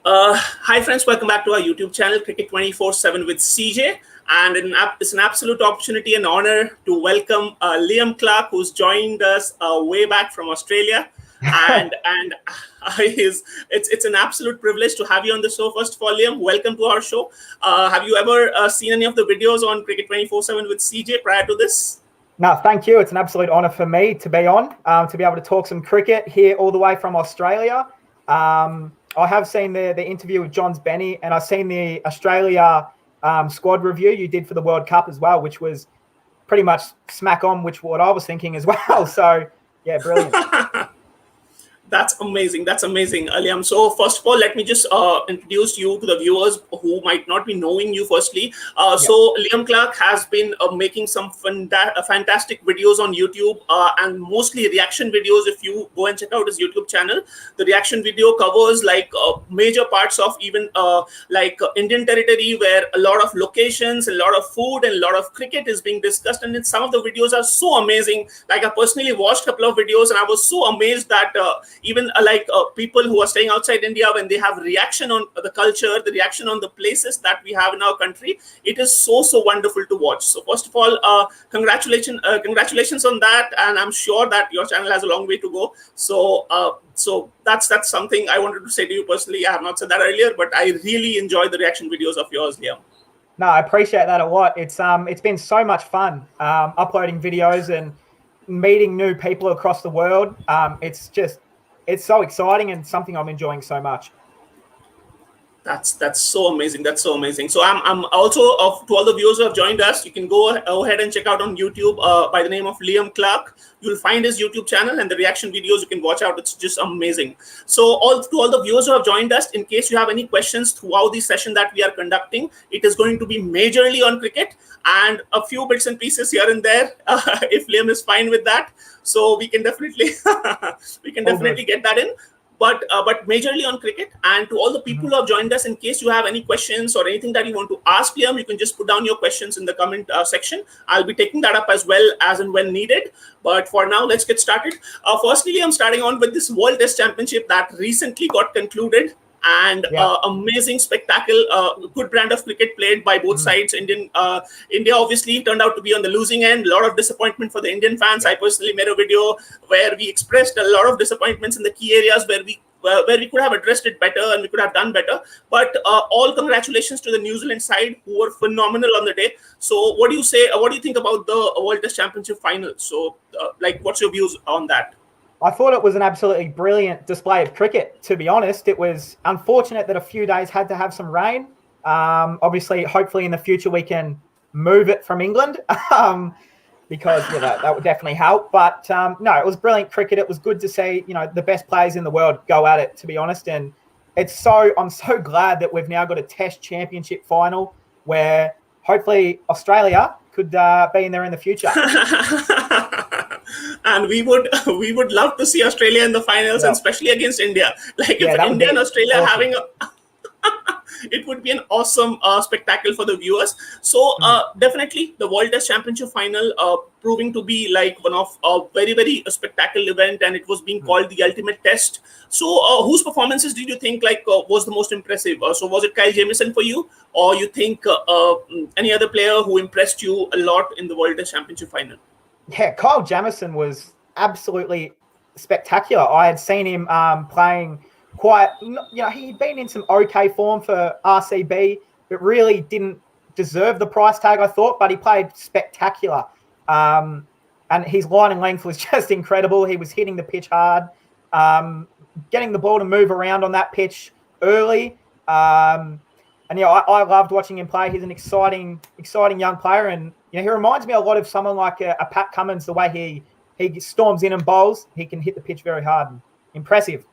Hi friends, welcome back to our YouTube channel, Cricket 24/7 with CJ. And it's an absolute opportunity and honor to welcome Liam Clarke, who's joined us way back from Australia. And it's an absolute privilege to have you on the show. First of all, Liam, welcome to our show. Have you ever seen any of the videos on Cricket 24/7 with CJ prior to this? No, thank you. It's an absolute honour for me to be on, to be able to talk some cricket here all the way from Australia. I have seen the interview with Johns Benny, and I've seen the Australia squad review you did for the World Cup as well, which was pretty much smack on what I was thinking as well. So, yeah, brilliant. That's amazing. That's amazing, Liam. So first of all, let me just introduce you to the viewers who might not be knowing you firstly. So Liam Clarke has been making some fantastic videos on YouTube and mostly reaction videos. If you go and check out his YouTube channel, the reaction video covers like major parts of even Indian territory, where a lot of locations, a lot of food, and a lot of cricket is being discussed. And some of the videos are so amazing. Like I personally watched a couple of videos and I was so amazed that even people who are staying outside India, when they have reaction on the culture, the reaction on the places that we have in our country, it is so wonderful to watch. So first of all, congratulations on that, and I'm sure that your channel has a long way to go. So that's something I wanted to say to you personally. I have not said that earlier, but I really enjoy the reaction videos of yours, Liam. No, I appreciate that a lot. It's been so much fun uploading videos and meeting new people across the world. It's so exciting and something I'm enjoying so much. That's so amazing. That's so amazing. So I'm also to all the viewers who have joined us, you can go ahead and check out on YouTube by the name of Liam Clarke. You'll find his YouTube channel and the reaction videos you can watch out. It's just amazing. So to all the viewers who have joined us, in case you have any questions throughout the session that we are conducting, it is going to be majorly on cricket and a few bits and pieces here and there, if Liam is fine with that. So we can definitely get that in. But majorly on cricket. And to all the people who have joined us, in case you have any questions or anything that you want to ask Liam, you can just put down your questions in the comment section. I'll be taking that up as well as and when needed. But for now, let's get started. Firstly, I'm starting on with this World Test Championship that recently got concluded. And amazing spectacle, good brand of cricket played by both sides. India obviously turned out to be on the losing end. A lot of disappointment for the Indian fans. I personally made a video where we expressed a lot of disappointments in the key areas where we could have addressed it better and we could have done better. But all congratulations to the New Zealand side, who were phenomenal on the day. So what do you say? What do you think about the World Test Championship final? So what's your views on that? I thought it was an absolutely brilliant display of cricket, to be honest. It was unfortunate that a few days had to have some rain. Obviously, hopefully in the future we can move it from England because that would definitely help. But no, it was brilliant cricket. It was good to see, the best players in the world go at it, to be honest. And I'm so glad that we've now got a Test Championship final where hopefully Australia could be in there in the future. And we would love to see Australia in the finals, and especially against India. Like if India and Australia awesome. Having it would be an awesome spectacle for the viewers. So definitely the World Test Championship final proving to be like one of a very spectacular event, and it was being called the ultimate test. So whose performances did you think was the most impressive? So was it Kyle Jamieson for you, or you think any other player who impressed you a lot in the World Test Championship final? Yeah, Kyle Jamieson was absolutely spectacular. I had seen him playing quite, he'd been in some okay form for RCB, but really didn't deserve the price tag, I thought, but he played spectacular. And his line and length was just incredible. He was hitting the pitch hard, getting the ball to move around on that pitch early. And I loved watching him play. He's an exciting young player, and he reminds me a lot of someone like a Pat Cummins. The way he storms in and bowls, he can hit the pitch very hard. Impressive.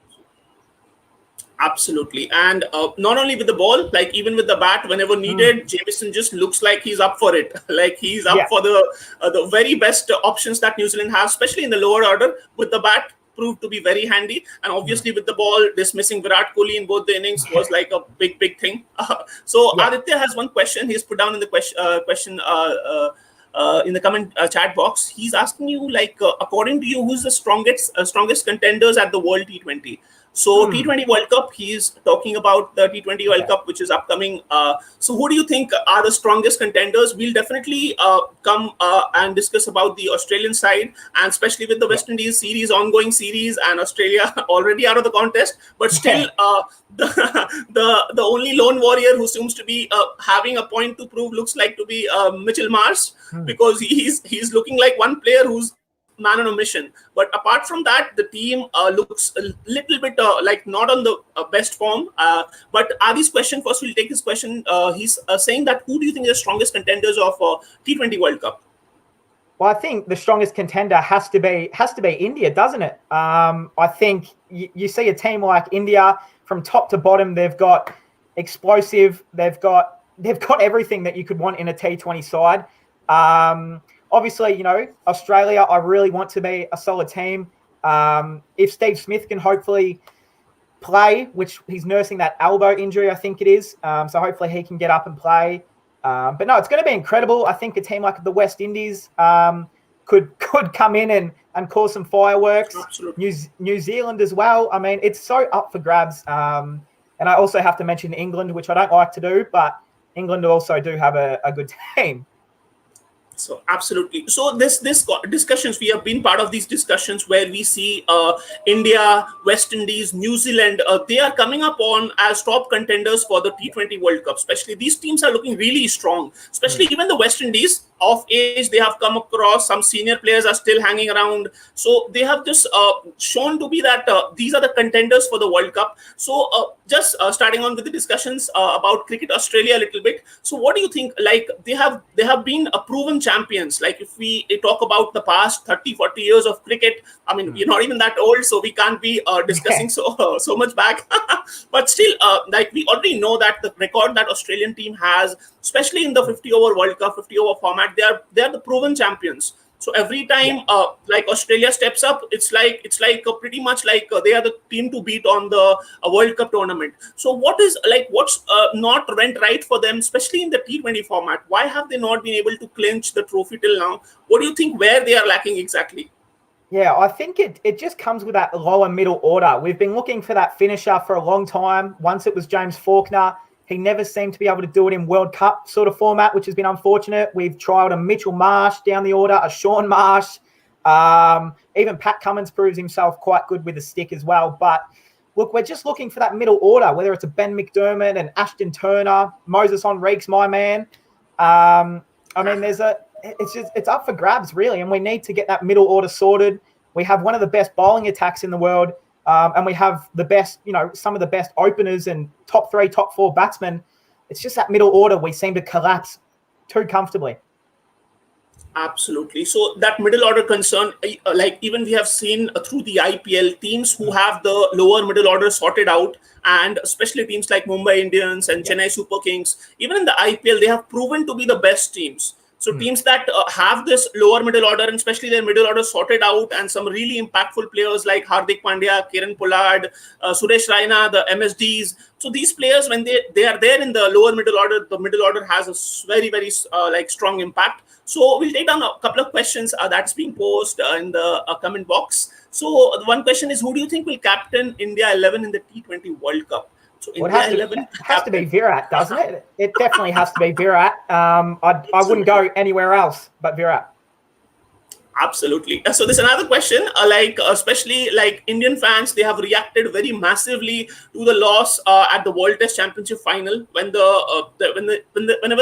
Absolutely. And not only with the ball, like even with the bat, whenever needed, Jamieson just looks like he's up for it. Like he's up for the very best options that New Zealand has, especially in the lower order. With the bat, proved to be very handy. And obviously with the ball, dismissing Virat Kohli in both the innings was like a big thing. So Aditya has one question. He's put down in the question in the comment chat box. He's asking you, according to you, who's the strongest contenders at the World T20? So T20 World Cup, he's talking about the T20 World Okay. Cup, which is upcoming. So who do you think are the strongest contenders? We'll definitely come and discuss about the Australian side, and especially with the Yeah. West Indies series, ongoing series, and Australia already out of the contest. But still, Yeah. the only lone warrior who seems to be having a point to prove looks like to be Mitchell Marsh, because he's looking like one player who's man on a mission. But apart from that, the team looks a little bit like not on the best form. But Adi's question first, we'll take his question. He's saying that who do you think is the strongest contenders of T20 World Cup? Well, I think the strongest contender has to be India, doesn't it? I think you see a team like India from top to bottom. They've got explosive. They've got everything that you could want in a T20 side. Obviously, Australia, I really want to be a solid team. If Steve Smith can hopefully play, which he's nursing that elbow injury, I think it is. So hopefully he can get up and play. But no, it's going to be incredible. I think a team like the West Indies could come in and cause some fireworks. Absolutely. New Zealand as well. I mean, it's so up for grabs. And I also have to mention England, which I don't like to do, but England also do have a good team. So absolutely. So this discussions, we have been part of these discussions where we see India, West Indies, New Zealand. They are coming up on as top contenders for the T20 World Cup. Especially these teams are looking really strong. Especially even the West Indies of age, they have come across. Some senior players are still hanging around. So they have just shown to be that these are the contenders for the World Cup. So just starting on with the discussions about Cricket Australia a little bit. So what do you think? Like they have been a proven champions. Like if we talk about the past 30-40 years of cricket, I mean, you're not even that old, so we can't be discussing so much back. But still, like we already know that the record that Australian team has, especially in the 50 over World Cup, 50 over format, they are the proven champions. So every time like Australia steps up, it's like pretty much like they are the team to beat on the World Cup tournament. So what's not went right for them, especially in the T20 format? Why have they not been able to clinch the trophy till now? What do you think where they are lacking exactly? Yeah, I think it just comes with that lower middle order. We've been looking for that finisher for a long time. Once it was James Faulkner. He never seemed to be able to do it in World Cup sort of format, which has been unfortunate. We've tried a Mitchell Marsh down the order, a Sean Marsh. Even Pat Cummins proves himself quite good with the stick as well. But look, we're just looking for that middle order, whether it's a Ben McDermott and Ashton Turner, Moses Henriques, my man. I mean, it's up for grabs, really, and we need to get that middle order sorted. We have one of the best bowling attacks in the world. And we have the best, some of the best openers and top 3, top 4 batsmen. It's just that middle order we seem to collapse too comfortably. Absolutely. So that middle order concern, like even we have seen through the IPL, teams who have the lower middle order sorted out, and especially teams like Mumbai Indians and Chennai Super Kings, even in the IPL, they have proven to be the best teams. So teams that have this lower middle order, and especially their middle order sorted out, and some really impactful players like Hardik Pandya, Kieran Pollard, Suresh Raina, the MSDs. So these players, when they are there in the lower middle order, the middle order has a very, very like strong impact. So we'll take down a couple of questions that's being posted in the comment box. So the one question is, who do you think will captain India 11 in the T20 World Cup? So Well, it has to be Virat, doesn't it? It definitely has to be Virat. I wouldn't go anywhere else but Virat. Absolutely. So there's another question, especially like Indian fans, they have reacted very massively to the loss at the World Test Championship final. Whenever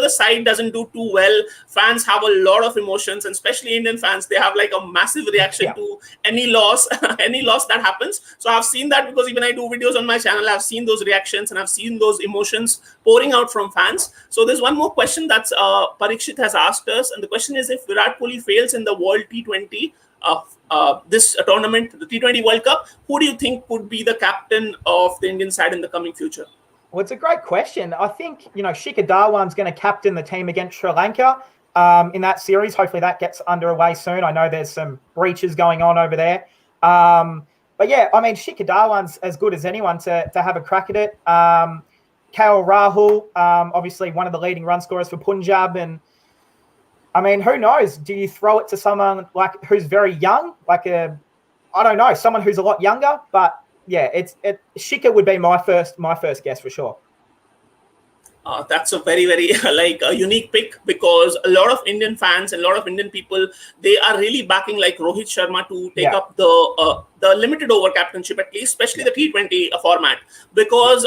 the side doesn't do too well, fans have a lot of emotions, and especially Indian fans, they have like a massive reaction to any loss, any loss that happens. So I've seen that because even I do videos on my channel, I've seen those reactions and I've seen those emotions pouring out from fans. So there's one more question that's Parikshit has asked us, and the question is, if Virat Kohli fails in the World T20 this tournament, the T20 World Cup, who do you think would be the captain of the Indian side in the coming future? Well, it's a great question. I think, Shikhar Dhawan's going to captain the team against Sri Lanka in that series. Hopefully that gets underway soon. I know there's some breaches going on over there. But yeah, I mean, Shikhar Dhawan's as good as anyone to have a crack at it. KL Rahul, obviously one of the leading run scorers for Punjab, and I mean, who knows? Do you throw it to someone like who's very young, I don't know, someone who's a lot younger, but Shikhar would be my first guess for sure. That's a very, very like a unique pick, because a lot of Indian fans and a lot of Indian people, they are really backing like Rohit Sharma to take up the limited over captainship, at least, especially the T20 format, because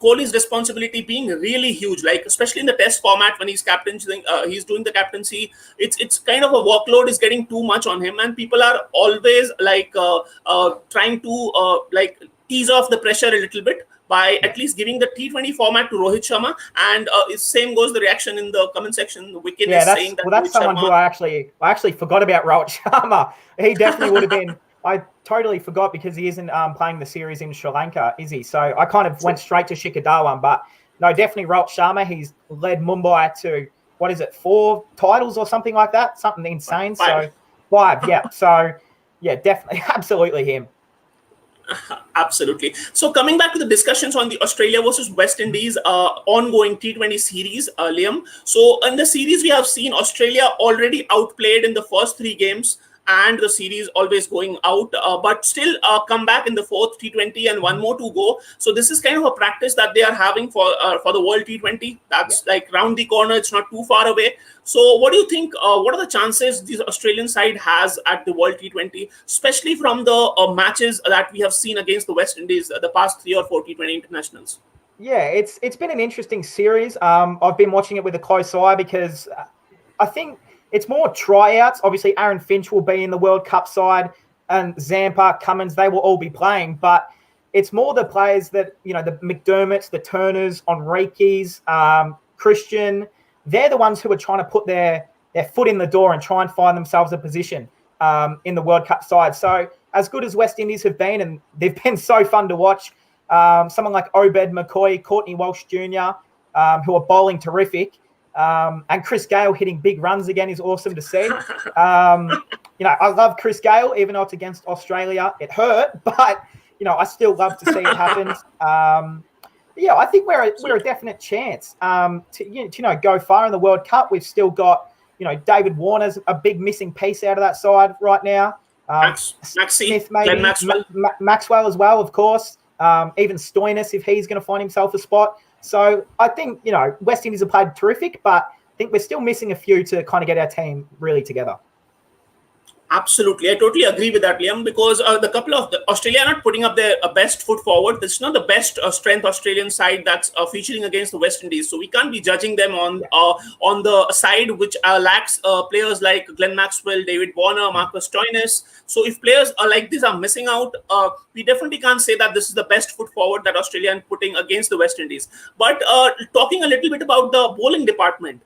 Kohli's responsibility being really huge, like especially in the Test format when he's he's doing the captaincy. It's kind of a workload is getting too much on him, and people are always like trying to like ease off the pressure a little bit by at least giving the T20 format to Rohit Sharma. And same goes the reaction in the comment section. Wikin is saying that that's Rohit someone Sharma, who I actually forgot about. Rohit Sharma. He definitely would have been. I totally forgot, because he isn't playing the series in Sri Lanka, is he? So I kind of went straight to Shikhar Dhawan. But no, definitely Rohit Sharma. He's led Mumbai to, 4 titles or something like that? Something insane. 5. So 5, yeah. So yeah, definitely, absolutely him. Absolutely. So coming back to the discussions on the Australia versus West Indies ongoing T20 series, Liam. So in the series, we have seen Australia already outplayed in the first 3 games, and the series always going out, but still come back in the 4th T20 and 1 more to go. So this is kind of a practice that they are having for the World T20. That's like round the corner. It's not too far away. So what do you think? What are the chances this Australian side has at the World T20, especially from the matches that we have seen against the West Indies the past 3 or 4 T20 internationals? Yeah, it's been an interesting series. I've been watching it with a close eye, because I think it's more tryouts. Obviously, Aaron Finch will be in the World Cup side, and Zampa, Cummins, they will all be playing. But it's more the players that, the McDermotts, the Turners, Enriquez, Christian, they're the ones who are trying to put their foot in the door and try and find themselves a position in the World Cup side. So as good as West Indies have been, and they've been so fun to watch, someone like Obed McCoy, Courtney Walsh Jr., who are bowling terrific, and Chris Gale hitting big runs again is awesome to see. I love Chris Gale, even though it's against Australia. It hurt, but I still love to see it happen. I think we're a definite chance to go far in the World Cup. We've still got David Warner's a big missing piece out of that side right now. Smith, maybe Glenn Maxwell. Maxwell as well, of course. Even Stoinis, if he's going to find himself a spot. So I think, West Indies have played terrific, but I think we're still missing a few to kind of get our team really together. Absolutely. I totally agree with that, Liam, because the couple of Australia are not putting up their best foot forward. This is not the best strength Australian side that's featuring against the West Indies. So we can't be judging them on the side which lacks players like Glenn Maxwell, David Warner, Marcus Stoinis. So if players like these are missing out, we definitely can't say that this is the best foot forward that Australia are putting against the West Indies. But talking a little bit about the bowling department,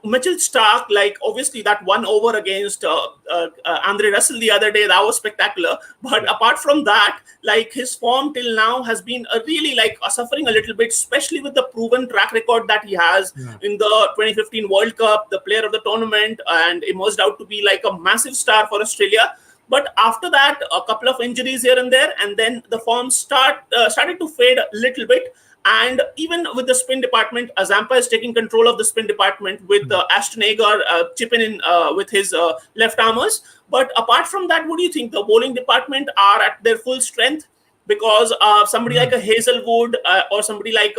Mitchell Starc, like obviously that 1 over against Andre Russell the other day, that was spectacular. But apart from that, like his form till now has been really like suffering a little bit, especially with the proven track record that he has in the 2015 World Cup, the player of the tournament, and emerged out to be like a massive star for Australia. But after that, a couple of injuries here and there, and then the form started to fade a little bit. And even with the spin department, Zampa is taking control of the spin department with Ashton Agar chipping in with his left armers. But apart from that, what do you think? The bowling department are at their full strength? Because somebody like a Hazelwood or somebody like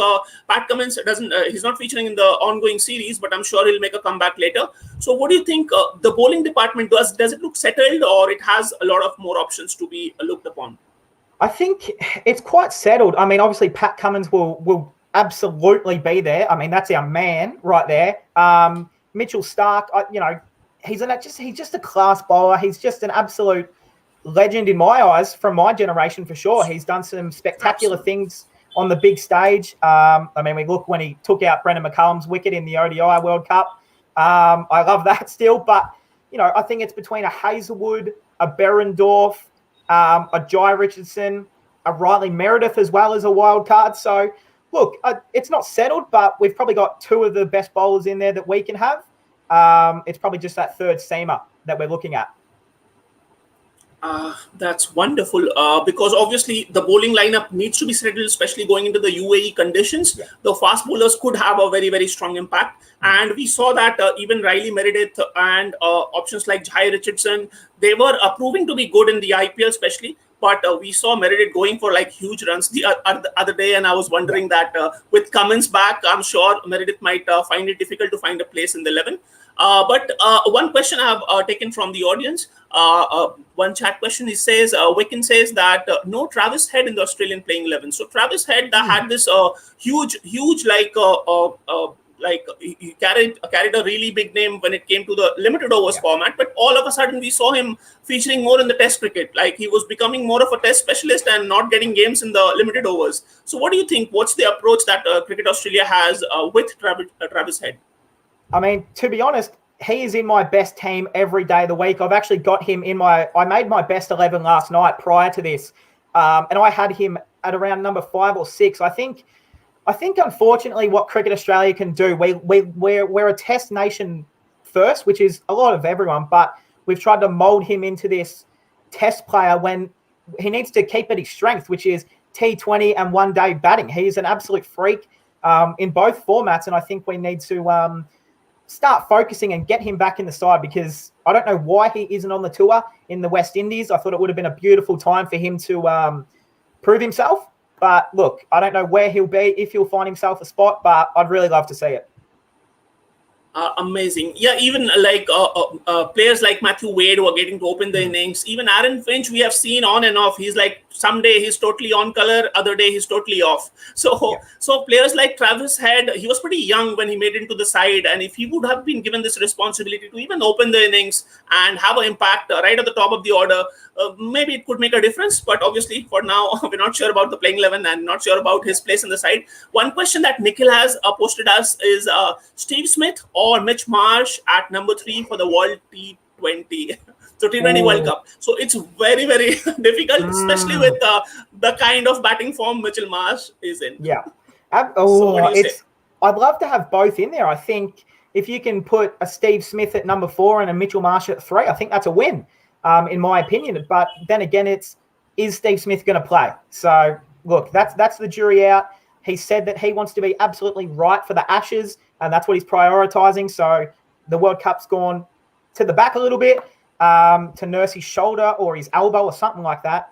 Pat Cummins he's not featuring in the ongoing series, but I'm sure he'll make a comeback later. So what do you think the bowling department does it look settled, or it has a lot of more options to be looked upon? I think it's quite settled. I mean, obviously, Pat Cummins will absolutely be there. I mean, that's our man right there. Mitchell Starc, he's just a class bowler. He's just an absolute legend in my eyes, from my generation for sure. He's done some spectacular things on the big stage. I mean, we look when he took out Brendan McCullum's wicket in the ODI World Cup. I love that still, but I think it's between a Hazelwood, a Berendorf, a Jai Richardson, a Riley Meredith as well as a wild card. So, look, it's not settled, but we've probably got 2 of the best bowlers in there that we can have. It's probably just that third seamer that we're looking at. That's wonderful because obviously the bowling lineup needs to be settled, especially going into the UAE conditions. The fast bowlers could have a very, very strong impact. And we saw that even Riley Meredith and options like Jai Richardson, they were proving to be good in the IPL especially. but we saw Meredith going for like huge runs the other day, and I was wondering that with Cummins back, I'm sure Meredith might find it difficult to find a place in the 11. But one question I have taken from the audience, one chat question, he says, Wicken says that no Travis Head in the Australian playing 11. So Travis Head had this huge like he carried a really big name when it came to the limited overs format, but all of a sudden we saw him featuring more in the test cricket. Like he was becoming more of a test specialist and not getting games in the limited overs. So what do you think? What's the approach that Cricket Australia has with Travis Head? I mean, to be honest, he is in my best team every day of the week. I've actually got him in I made my best 11 last night prior to this. And I had him at around number 5 or 6. I think unfortunately what Cricket Australia can do, we're a test nation first, which is a lot of everyone, but we've tried to mold him into this test player when he needs to keep at his strength, which is T20 and one-day batting. He is an absolute freak in both formats, and I think we need to start focusing and get him back in the side, because I don't know why he isn't on the tour in the West Indies. I thought it would have been a beautiful time for him to prove himself. But look, I don't know where he'll be, if he'll find himself a spot, but I'd really love to see it. Amazing. Yeah, even like players like Matthew Wade who are getting to open the innings. Even Aaron Finch, we have seen on and off. He's like, someday he's totally on color, other day he's totally off. So players like Travis Head, he was pretty young when he made it into the side. And if he would have been given this responsibility to even open the innings and have an impact right at the top of the order, maybe it could make a difference. But obviously, for now, we're not sure about the playing 11 and not sure about his place in the side. One question that Nikhil has posted us is Steve Smith or Mitch Marsh at number 3 for the World T20. So T20 World Cup. So it's very, very difficult, especially with the kind of batting form Mitchell Marsh is in. Yeah. So what do you say? I'd love to have both in there. I think if you can put a Steve Smith at number 4 and a Mitchell Marsh at 3, I think that's a win, in my opinion. But then again, is Steve Smith going to play? So look, that's the jury out. He said that he wants to be absolutely right for the Ashes, and that's what he's prioritising. So the World Cup's gone to the back a little bit, to nurse his shoulder or his elbow or something like that.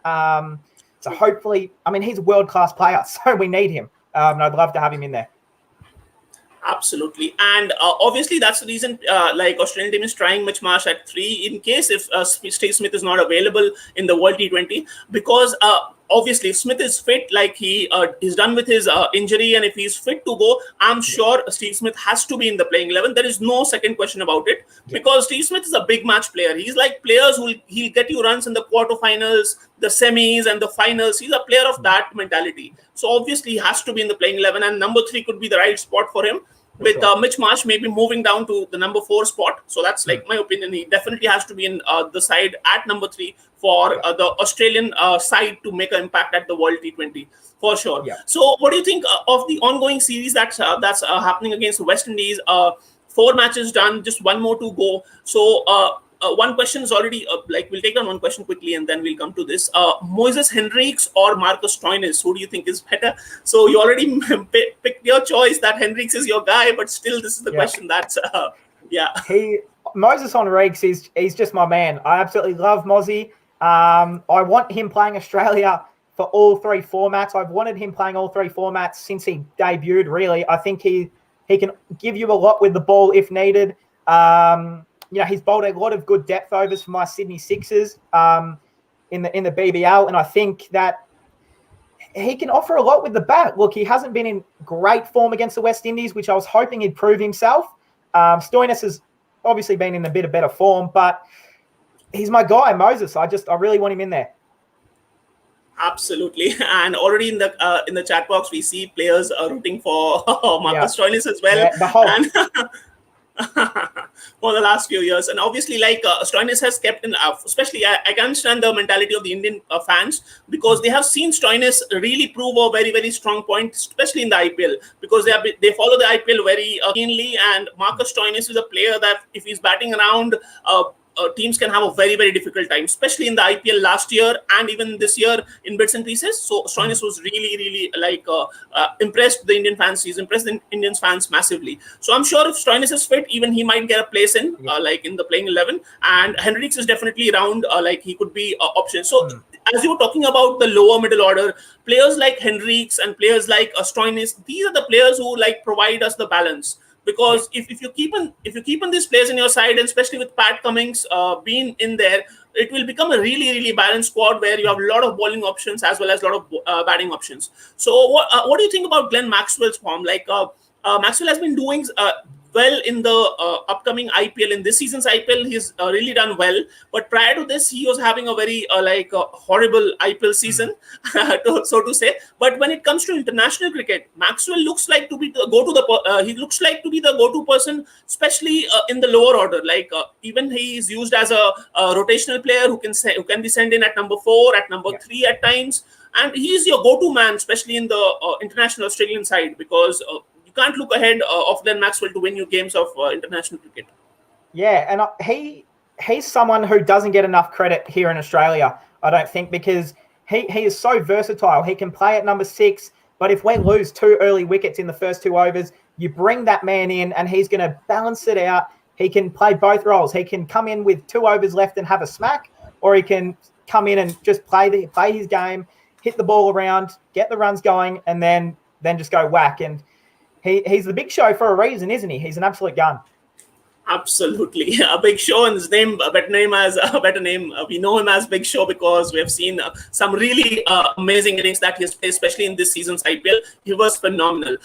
So hopefully, I mean, he's a world-class player, so we need him. And I'd love to have him in there. Absolutely. And obviously, that's the reason like Australian team is trying Mitch Marsh at 3 in case if Steve Smith is not available in the World T20, because obviously, if Smith is fit, like he's done with his injury, and if he's fit to go, I'm sure Steve Smith has to be in the playing 11. There is no second question about it, because Steve Smith is a big match player. He's like players he'll get you runs in the quarterfinals, the semis, and the finals. He's a player of that mentality. So obviously, he has to be in the playing 11, and number 3 could be the right spot for him. With Mitch Marsh maybe moving down to the number 4 spot. So that's like my opinion. He definitely has to be in the side at number 3 for the Australian side to make an impact at the World T20 for sure. Yeah. So what do you think of the ongoing series that's happening against the West Indies? 4 matches done, just 1 more to go. So one question is already we'll take down one question quickly and then we'll come to this. Moises Henriques or Marcus Stoinis, who do you think is better? So you already picked your choice that Henriques is your guy, but still this is the question that's Moises Henriques he's just my man. I absolutely love Mozzie. I want him playing Australia for all 3 formats. I've wanted him playing all 3 formats since he debuted, really. I think he can give you a lot with the ball if needed. He's bowled a lot of good depth overs for my Sydney Sixers in the BBL, and I think that he can offer a lot with the bat. Look, he hasn't been in great form against the West Indies, which I was hoping he'd prove himself. Stoinis has obviously been in a bit of better form, but he's my guy, Moses. I really want him in there. Absolutely, and already in the chat box we see players rooting for Marcus Stoinis as well. Yeah, the whole. For the last few years, and obviously Stoinis has kept in, especially I can understand the mentality of the Indian fans, because they have seen Stoinis really prove a very, very strong point, especially in the IPL, because they follow the IPL very keenly, and Marcus Stoinis is a player that if he's batting around teams can have a very, very difficult time, especially in the IPL last year and even this year in bits and pieces. So Stoinis was really, really impressed the Indian fans. He's impressed the Indian fans massively. So I'm sure if Stoinis is fit, even he might get a place in in the playing 11. And Hendricks is definitely around. He could be option. So as you were talking about the lower middle order, players like Hendricks and players like Stoinis, these are the players who provide us the balance. Because if you keep on these players in your side, and especially with Pat Cummins being in there, it will become a really, really balanced squad where you have a lot of bowling options as well as a lot of batting options. So what do you think about Glenn Maxwell's form? Maxwell has been doing well in the upcoming IPL. In this season's IPL, he's really done well. But prior to this, he was having a very horrible IPL season, so to say. But when it comes to international cricket, Maxwell looks like to be the he looks like to be the go-to person, especially in the lower order. Even he is used as a rotational player who can be sent in at number 4, at number 3 at times, and he's your go-to man, especially in the international Australian side, because can't look ahead of Glenn Maxwell to win you games of international cricket. Yeah, and he's someone who doesn't get enough credit here in Australia, I don't think, because he is so versatile. He can play at number 6, but if we lose 2 early wickets in the first 2 overs, you bring that man in and he's going to balance it out. He can play both roles. He can come in with 2 overs left and have a smack, or he can come in and just play his game, hit the ball around, get the runs going, and then just go whack. And he's the big show for a reason, isn't he? He's an absolute gun. Absolutely, a big show, and his name, a better name. We know him as Big Show because we have seen some really amazing innings that he has played, especially in this season's IPL. He was phenomenal.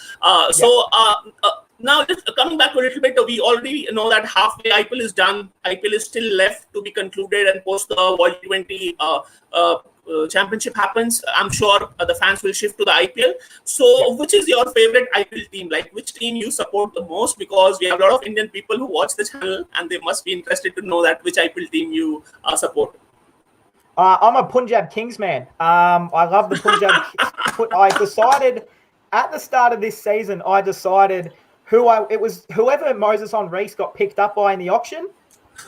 Now, coming back a little bit, we already know that halfway IPL is done. IPL is still left to be concluded, and post the World T20 championship happens, I'm sure the fans will shift to the IPL. So, which is your favorite IPL team? Which team you support the most? Because we have a lot of Indian people who watch the channel, and they must be interested to know that which IPL team you support. I'm a Punjab Kings man. I love the Punjab. I decided at the start of this season, whoever Moses on Reese got picked up by in the auction.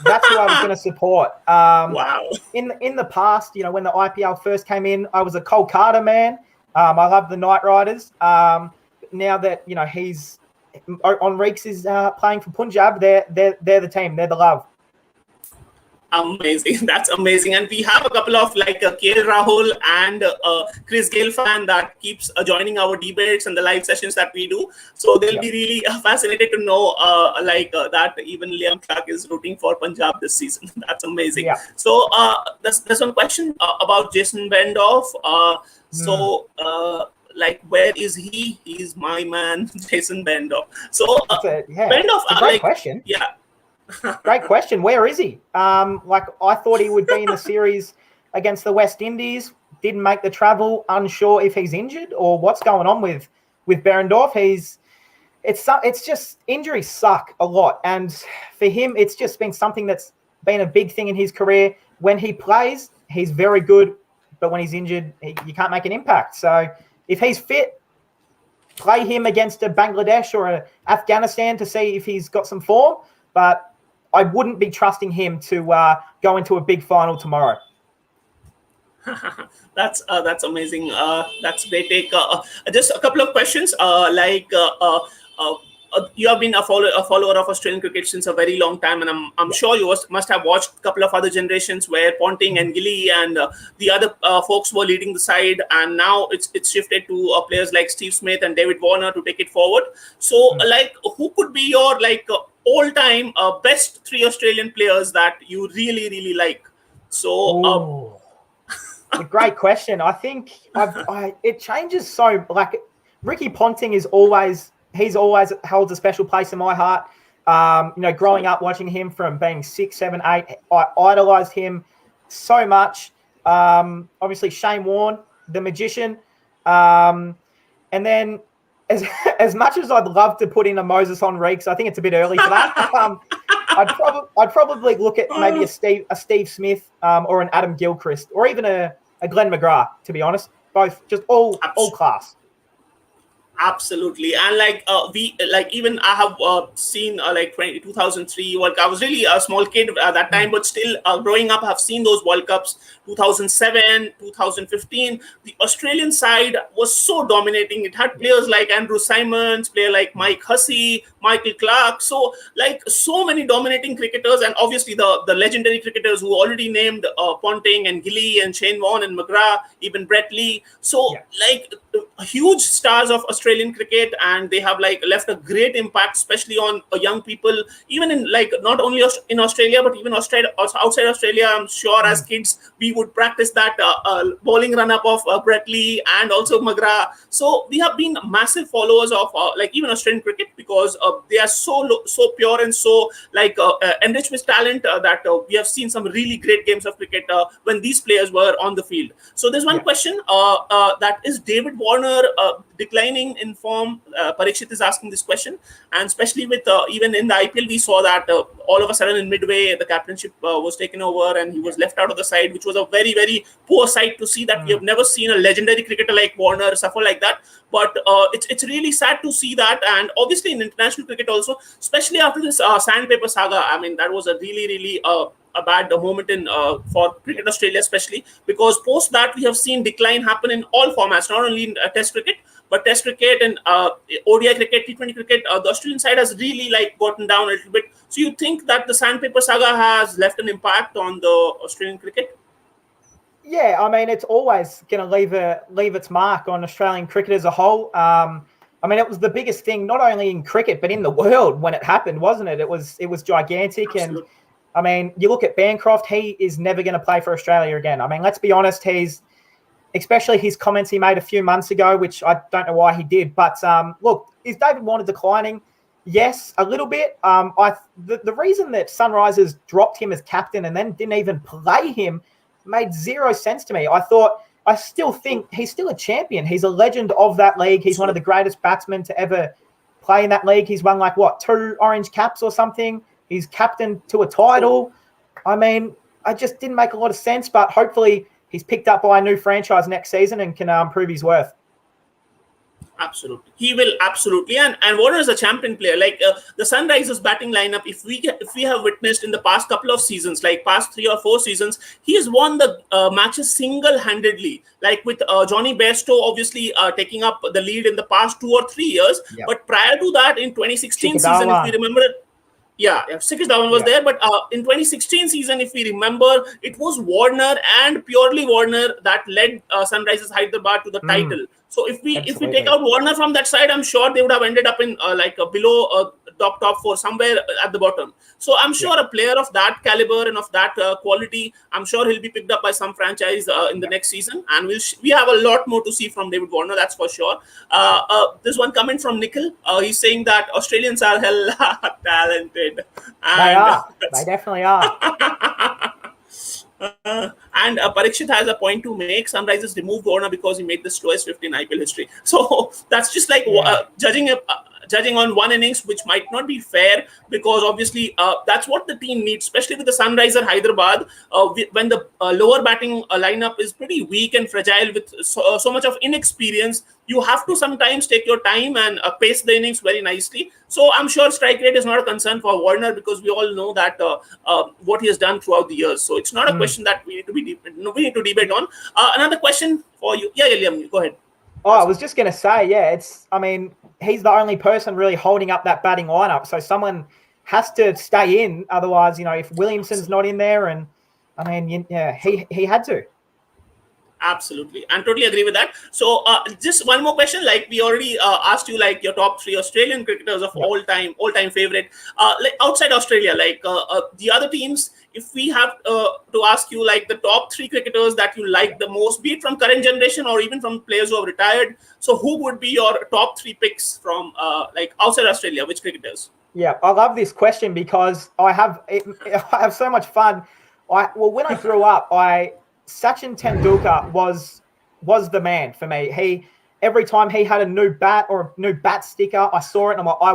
That's who I was going to support. Wow. In the past, when the IPL first came in, I was a Kolkata man. I love the Knight Riders. Now that he's on Reeks is playing for Punjab, they're the team. They're the love. Amazing. That's amazing. And we have a couple of KL Rahul and Chris Gale fan that keeps joining our debates and the live sessions that we do. So they'll be really fascinated to know that even Liam Clarke is rooting for Punjab this season. That's amazing. Yeah. So there's one question about Jason Bendorf. Where is he? He's my man, Jason Bendorf. So Bendorf, it's a great question. Yeah. Great question. Where is he? I thought he would be in the series against the West Indies. Didn't make the travel. Unsure if he's injured or what's going on with Behrendorff. It's just injuries suck a lot, and for him, it's just been something that's been a big thing in his career. When he plays, he's very good, but when he's injured, you can't make an impact. So if he's fit, play him against a Bangladesh or a Afghanistan to see if he's got some form. But I wouldn't be trusting him to go into a big final tomorrow. That's amazing. That's a great take. Just a couple of questions. You have been a follower of Australian cricket since a very long time, and I'm sure you must have watched a couple of other generations where Ponting and Gilly and the other folks were leading the side, and now it's shifted to players like Steve Smith and David Warner to take it forward. So, who could be your all-time best 3 Australian players that you really, really like? So, a great question. I think it changes so. Ricky Ponting is always holds a special place in my heart. Growing up watching him from being 6, 7, 8, I idolized him so much. Obviously Shane Warne, the magician, and then. As much as I'd love to put in a Moses on Reeks, I think it's a bit early for that. I'd probably look at maybe a Steve Smith or an Adam Gilchrist or even a Glenn McGrath, to be honest. Both just all class. Absolutely, and we like even I have seen like 2003 World Cup. I was really a small kid at that time, but still growing up, I have seen those World Cups. 2007, 2015. The Australian side was so dominating. It had players like Andrew Simons, player like Mike Hussey, Michael Clarke. So like so many dominating cricketers, and obviously the legendary cricketers who already named Ponting and Gilly and Shane Warne and McGrath, even Brett Lee. So Yeah. like huge stars of Australian cricket, and they have like left a great impact, especially on young people, even in like not only in Australia but even Australia, also outside Australia. I'm sure as kids we would practice that bowling run up of Brett Lee and also McGrath. So we have been massive followers of like even Australian cricket, because they are so pure and so like enriched with talent, that we have seen some really great games of cricket when these players were on the field. So there's one Yeah. question, that is David Warner declining in form? Parikshit is asking this question, and especially with even in the IPL, we saw that all of a sudden in midway the captainship was taken over and he was left out of the side, which was a very poor sight to see. That we have never seen a legendary cricketer like Warner suffer like that. But it's really sad to see that, and obviously in international cricket also, especially after this sandpaper saga. I mean, that was a really a bad moment in for Cricket Australia, especially because post that we have seen decline happen in all formats, not only in Test cricket but Test cricket and ODI cricket, T20 cricket. The Australian side has really like gotten down a little bit. So you think that the sandpaper saga has left an impact on the Australian cricket? Yeah, I mean, it's always going to leave its mark on Australian cricket as a whole. I mean, it was the biggest thing, not only in cricket but in the world when it happened, wasn't it? It was gigantic, and Absolutely. I mean, you look at Bancroft; he is never going to play for Australia again. I mean, let's be honest; especially his comments he made a few months ago, which I don't know why he did. But look, is David Warner declining? Yes, a little bit. The reason that Sunrisers dropped him as captain and then didn't even play him made zero sense to me. I still think he's still a champion. He's a legend of that league. He's one of the greatest batsmen to ever play in that league. He's won like what, 2 orange caps or something. He's captain to a title. I mean, I just didn't make a lot of sense, but hopefully he's picked up by a new franchise next season and can prove his worth. Absolutely, he will absolutely, and Warner is a champion player. Like the Sunrisers batting lineup, if we have witnessed in the past couple of seasons, like past 3 or 4 seasons, he has won the matches single-handedly. Like with Johnny Bairstow, obviously taking up the lead in the past 2 or 3 years. Yep. But prior to that, in 2016 season, if we Shikadawan. remember it, yeah, Satish Dhawan was Yeah. there, but in 2016 season, if we remember, it was Warner and purely Warner that led Sunrisers Hyderabad to the title. So if we take Absolutely. out Warner from that side, I'm sure they would have ended up in like below top 4, somewhere at the bottom. So I'm sure a player of that caliber and of that quality, I'm sure he'll be picked up by some franchise in the next season, and we have a lot more to see from David Warner, that's for sure. There's one comment from Nikhil. He's saying that Australians are hell talented, They and are. They definitely are. and Parikshit has a point to make. Sunrisers removed Warner because he made the slowest 50 in IPL history. So that's just like judging on one innings, which might not be fair, because obviously that's what the team needs, especially with the Sunriser Hyderabad, when the lower batting lineup is pretty weak and fragile with so much of inexperience. You have to sometimes take your time and pace the innings very nicely. So I'm sure strike rate is not a concern for Warner, because we all know that what he has done throughout the years. So it's not a question that we need to debate on. Another question for you. Yeah, Liam, go ahead. Oh, I was just going to say, yeah, I mean, he's the only person really holding up that batting lineup. So someone has to stay in. Otherwise, if Williamson's not in there, and I mean, he had to. Absolutely, and totally agree with that. So just one more question, like we already asked you, like your top 3 Australian cricketers of all time favorite, like outside Australia, like the other teams. If we have to ask you, like the top 3 cricketers that you like the most, be it from current generation or even from players who have retired, so who would be your top 3 picks from like outside Australia? Which cricketers? Yeah, I love this question because I have so much fun. When I grew up, Sachin Tendulkar was the man for me. Every time he had a new bat or a new bat sticker, I saw it and I'm like, I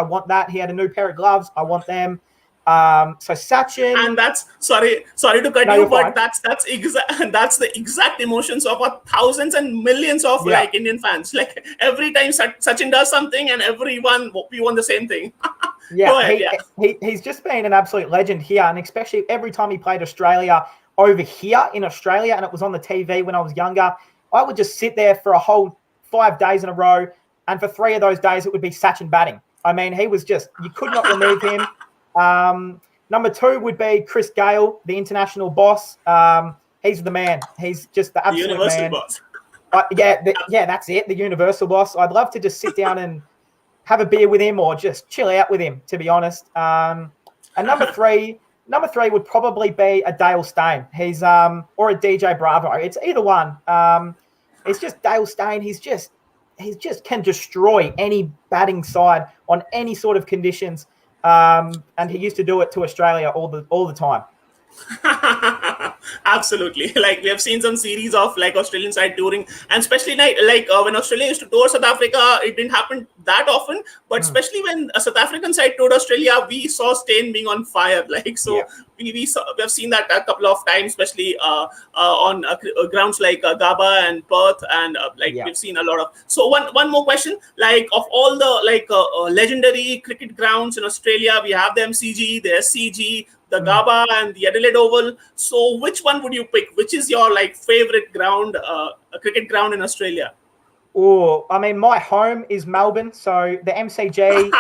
want that. He had a new pair of gloves, I want them. So Sachin, and that's sorry to cut no, you, you're but fine. that's the exact emotions of thousands and millions of Yeah. like Indian fans. Like every time Sachin does something, and everyone we want the same thing. Go Yeah, ahead. Yeah. he's just been an absolute legend here, and especially every time he played Australia over here in Australia, and it was on the TV when I was younger, I would just sit there for a whole 5 days in a row, and for 3 of those days it would be Sachin batting. I mean, he was just, you could not remove him. Number 2 would be Chris Gale, the international boss. He's the man. He's just the The absolute universal man. boss. Yeah, that's it. The universal boss. I'd love to just sit down and have a beer with him or just chill out with him, to be honest. And number three would probably be a Dale Steyn. He's or a DJ Bravo. It's either one. It's just Dale Steyn. He's just can destroy any batting side on any sort of conditions. And he used to do it to Australia all the time. Absolutely. Like we have seen some series of like Australian side touring, and especially like when Australia used to tour South Africa, it didn't happen that often. But especially when a South African side toured Australia, we saw Steyn being on fire. Like so, we have seen that a couple of times, especially on grounds like Gaba and Perth, and we've seen a lot of. So one more question, like of all the like legendary cricket grounds in Australia, we have the MCG, the SCG, the Gaba, and the Adelaide Oval. So which one would you pick? Which is your like favorite ground, cricket ground in Australia? Oh, I mean, my home is Melbourne, so the MCG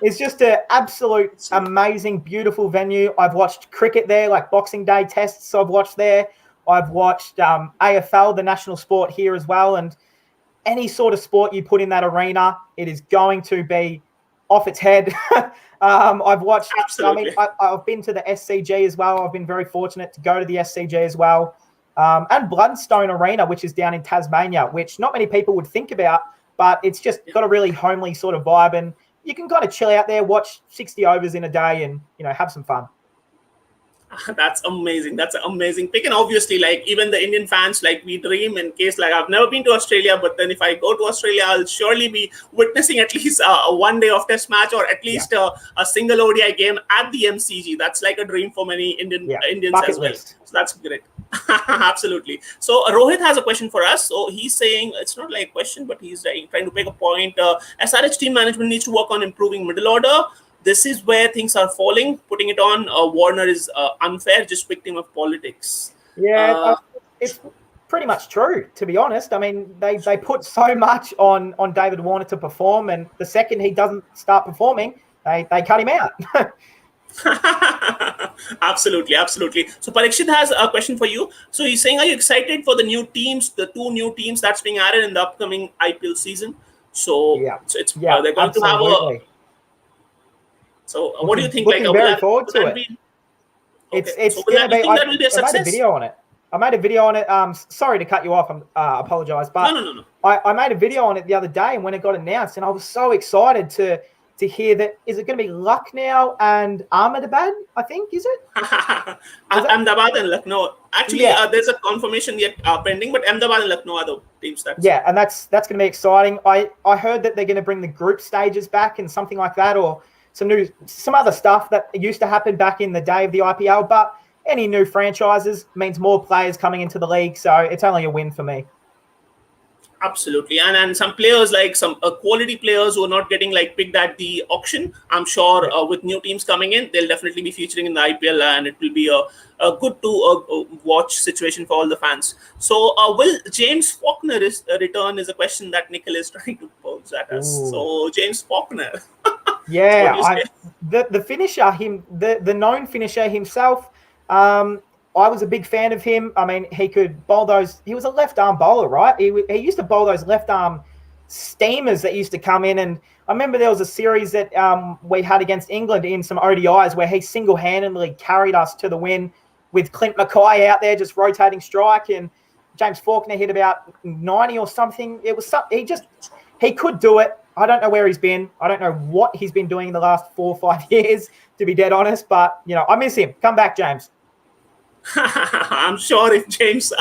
is just an absolute amazing, beautiful venue. I've watched cricket there, like Boxing Day tests. I've watched there. I've watched AFL, the national sport here as well, and any sort of sport you put in that arena, it is going to be off its head. I've watched. Absolutely. I mean, I've been to the SCG as well. I've been very fortunate to go to the SCG as well, and Bloodstone Arena, which is down in Tasmania, which not many people would think about, but it's just got a really homely sort of vibe, and you can kind of chill out there, watch 60 overs in a day, and have some fun. That's amazing. That's an amazing pick. And obviously, like even the Indian fans, like we dream in case like I've never been to Australia, but then if I go to Australia, I'll surely be witnessing at least a 1 day of test match or at least a single ODI game at the MCG. That's like a dream for many Indians bucket as well. list. So that's great. Absolutely. So Rohit has a question for us. So he's saying it's not like a question, but he's trying to make a point. SRH team management needs to work on improving middle order. This is where things are falling. Putting it on Warner is unfair, just victim of politics. Yeah, it's pretty much true, to be honest. I mean, they put so much on David Warner to perform, and the second he doesn't start performing, they cut him out. Absolutely. So Parikshit has a question for you. So he's saying, are you excited for the new teams, the 2 new teams that's being added in the upcoming IPL season? So, they're going to have a... So what do you think? Looking very forward to it. It's going to be. That will be a success? I made a video on it. Sorry to cut you off. I apologize, but no. I made a video on it the other day, and when it got announced, and I was so excited to hear that. Is it going to be Lucknow and Ahmedabad? I think is it? Ahmedabad and Lucknow. Actually, there's a confirmation yet pending, but Ahmedabad and Lucknow are the teams that. Yeah, and that's going to be exciting. I heard that they're going to bring the group stages back and something like that, or some other stuff that used to happen back in the day of the IPL, but any new franchises means more players coming into the league, so it's only a win for me. Absolutely, and some players like some quality players who are not getting like picked at the auction. I'm sure with new teams coming in, they'll definitely be featuring in the IPL, and it will be a good to watch situation for all the fans. So, will James Faulkner return is a question that Nikhil is trying to pose at us. Ooh. So, James Faulkner. Yeah, the finisher, the known finisher himself. I was a big fan of him. I mean, he could bowl those. He was a left arm bowler, right? He used to bowl those left arm steamers that used to come in. And I remember there was a series that we had against England in some ODIs where he single handedly carried us to the win with Clint Mackay out there just rotating strike, and James Faulkner hit about 90 or something. It was he could do it. I don't know where he's been. I don't know what he's been doing in the last 4 or 5 years, to be dead honest. But, I miss him. Come back, James. I'm sure if James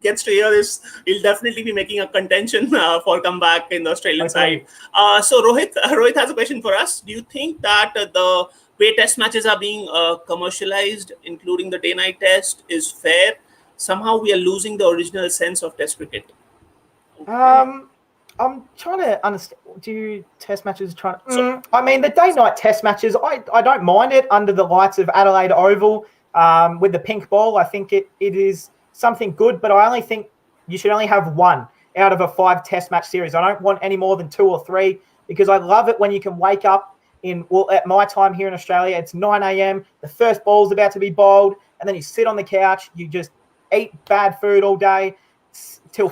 gets to hear this, he'll definitely be making a contention for comeback in the Australian side. So Rohit has a question for us. Do you think that the way test matches are being commercialized, including the day-night test, is fair. Somehow we are losing the original sense of test cricket. Okay. I'm trying to understand. Do test matches try? So I mean, the day-night test matches, I don't mind it under the lights of Adelaide Oval with the pink ball. I think it is something good, but I only think you should only have one out of a 5 test match series. I don't want any more than 2 or 3 because I love it when you can wake up at my time here in Australia, it's 9 a.m. The first ball's about to be bowled, and then you sit on the couch, you just eat bad food all day till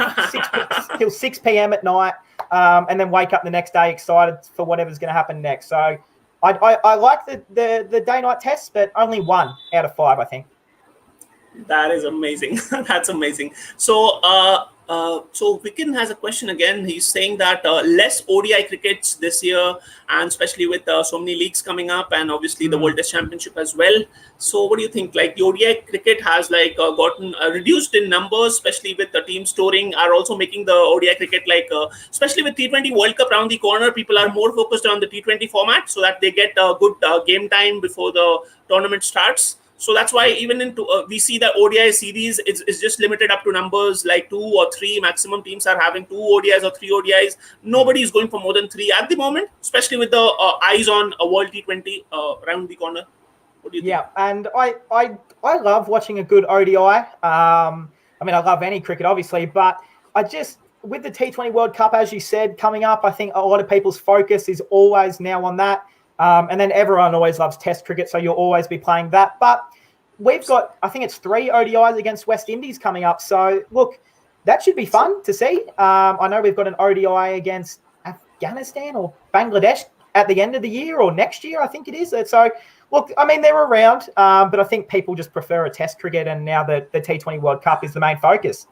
6 p.m. at night, and then wake up the next day excited for whatever's going to happen next. So I like the day-night tests, but only 1 out of 5, I think. that is amazing. That's amazing. So, so Vikin has a question again. He's saying that less ODI crickets this year, and especially with so many leagues coming up, and obviously the World Test Championship as well. So, what do you think? Like the ODI cricket has gotten reduced in numbers, especially with the teams touring are also making the ODI cricket especially with T20 World Cup around the corner. People are more focused on the T20 format so that they get good game time before the tournament starts. So that's why even we see the ODI series, it's just limited up to numbers like 2 or 3 maximum. Teams are having 2 ODIs or 3 ODIs. Nobody is going for more than 3 at the moment, especially with the eyes on a World T20 around the corner. What do you think? Yeah, and I love watching a good ODI. I mean, I love any cricket, obviously, but with the T20 World Cup, as you said, coming up, I think a lot of people's focus is always now on that. And then everyone always loves Test cricket, so you'll always be playing that. But we've got, I think it's 3 ODIs against West Indies coming up. So, look, that should be fun to see. I know we've got an ODI against Afghanistan or Bangladesh at the end of the year or next year, I think it is. So, look, I mean, they're around, but I think people just prefer a Test cricket, and now the T20 World Cup is the main focus.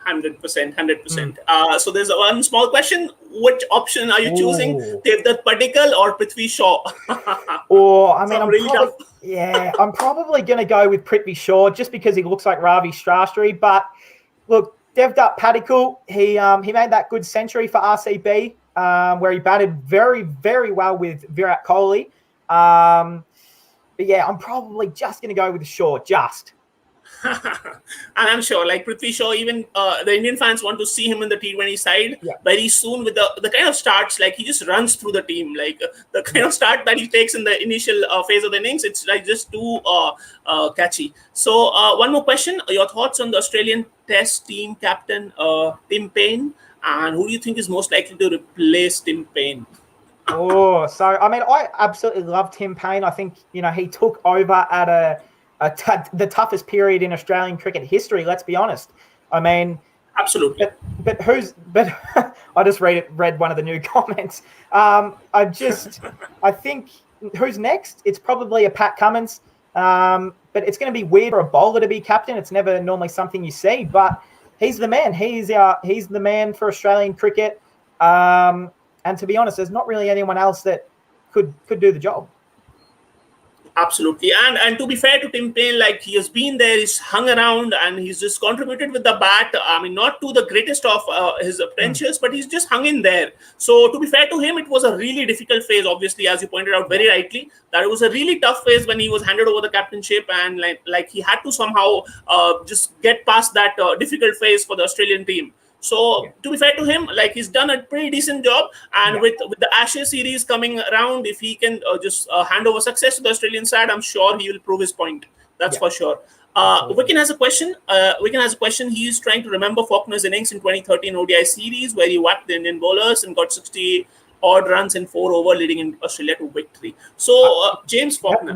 100%. So there's one small question. Which option are you choosing? Devdutt Padikkal or Prithvi Shaw? I mean, I'm probably going to go with Prithvi Shaw just because he looks like Ravi Shastri. But look, Devdutt Padikkal, he made that good century for RCB where he batted very, very well with Virat Kohli. But yeah, I'm probably just going to go with Shaw, just. And I'm sure, like Prithvi Shaw, even the Indian fans want to see him in the T20 side very soon with the kind of starts, like he just runs through the team, like the kind of start that he takes in the initial phase of the innings, it's like just too catchy. So one more question, your thoughts on the Australian Test team captain, Tim Paine, and who do you think is most likely to replace Tim Paine? So I mean, I absolutely love Tim Paine. I think, he took over at the toughest period in Australian cricket history. Let's be honest. I mean, absolutely. But I just read one of the new comments. I think who's next? It's probably a Pat Cummins. But it's going to be weird for a bowler to be captain. It's never normally something you see. But he's the man. He's the man for Australian cricket. And to be honest, there's not really anyone else that could do the job. Absolutely. And to be fair to Tim Paine, like he has been there, he's hung around, and he's just contributed with the bat. I mean, not to the greatest of his potentials, but he's just hung in there. So to be fair to him, it was a really difficult phase, obviously, as you pointed out very rightly, that it was a really tough phase when he was handed over the captainship, and like he had to somehow just get past that difficult phase for the Australian team. So to be fair to him, like he's done a pretty decent job, and with the Ashes series coming around, if he can just hand over success to the Australian side, I'm sure he will prove his point. That's for sure. Vikin has a question. He's trying to remember Faulkner's innings in 2013 ODI series where he whacked the Indian bowlers and got 60 odd runs in 4 overs, leading in Australia to victory. So James Faulkner,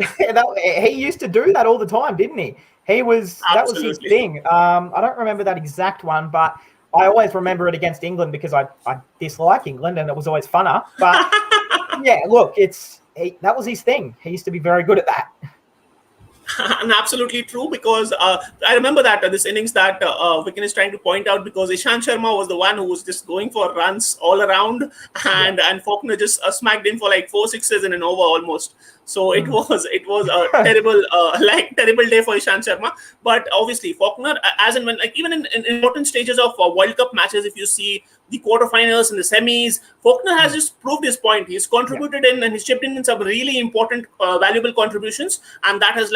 he used to do that all the time, didn't he? That was his thing. I don't remember that exact one, but I always remember it against England because I dislike England and it was always funner. But yeah, look, that was his thing. He used to be very good at that. And absolutely true, because I remember that this innings that Vikin is trying to point out, because Ishant Sharma was the one who was just going for runs all around, and Faulkner just smacked in for like 4 sixes in an over almost. So it was a terrible terrible day for Ishant Sharma. But obviously Faulkner, as and when, like even in important stages of World Cup matches, if you see the quarterfinals and the semis. Faulkner has just proved his point. He's contributed in and he's chipped in some really important, valuable contributions, and that has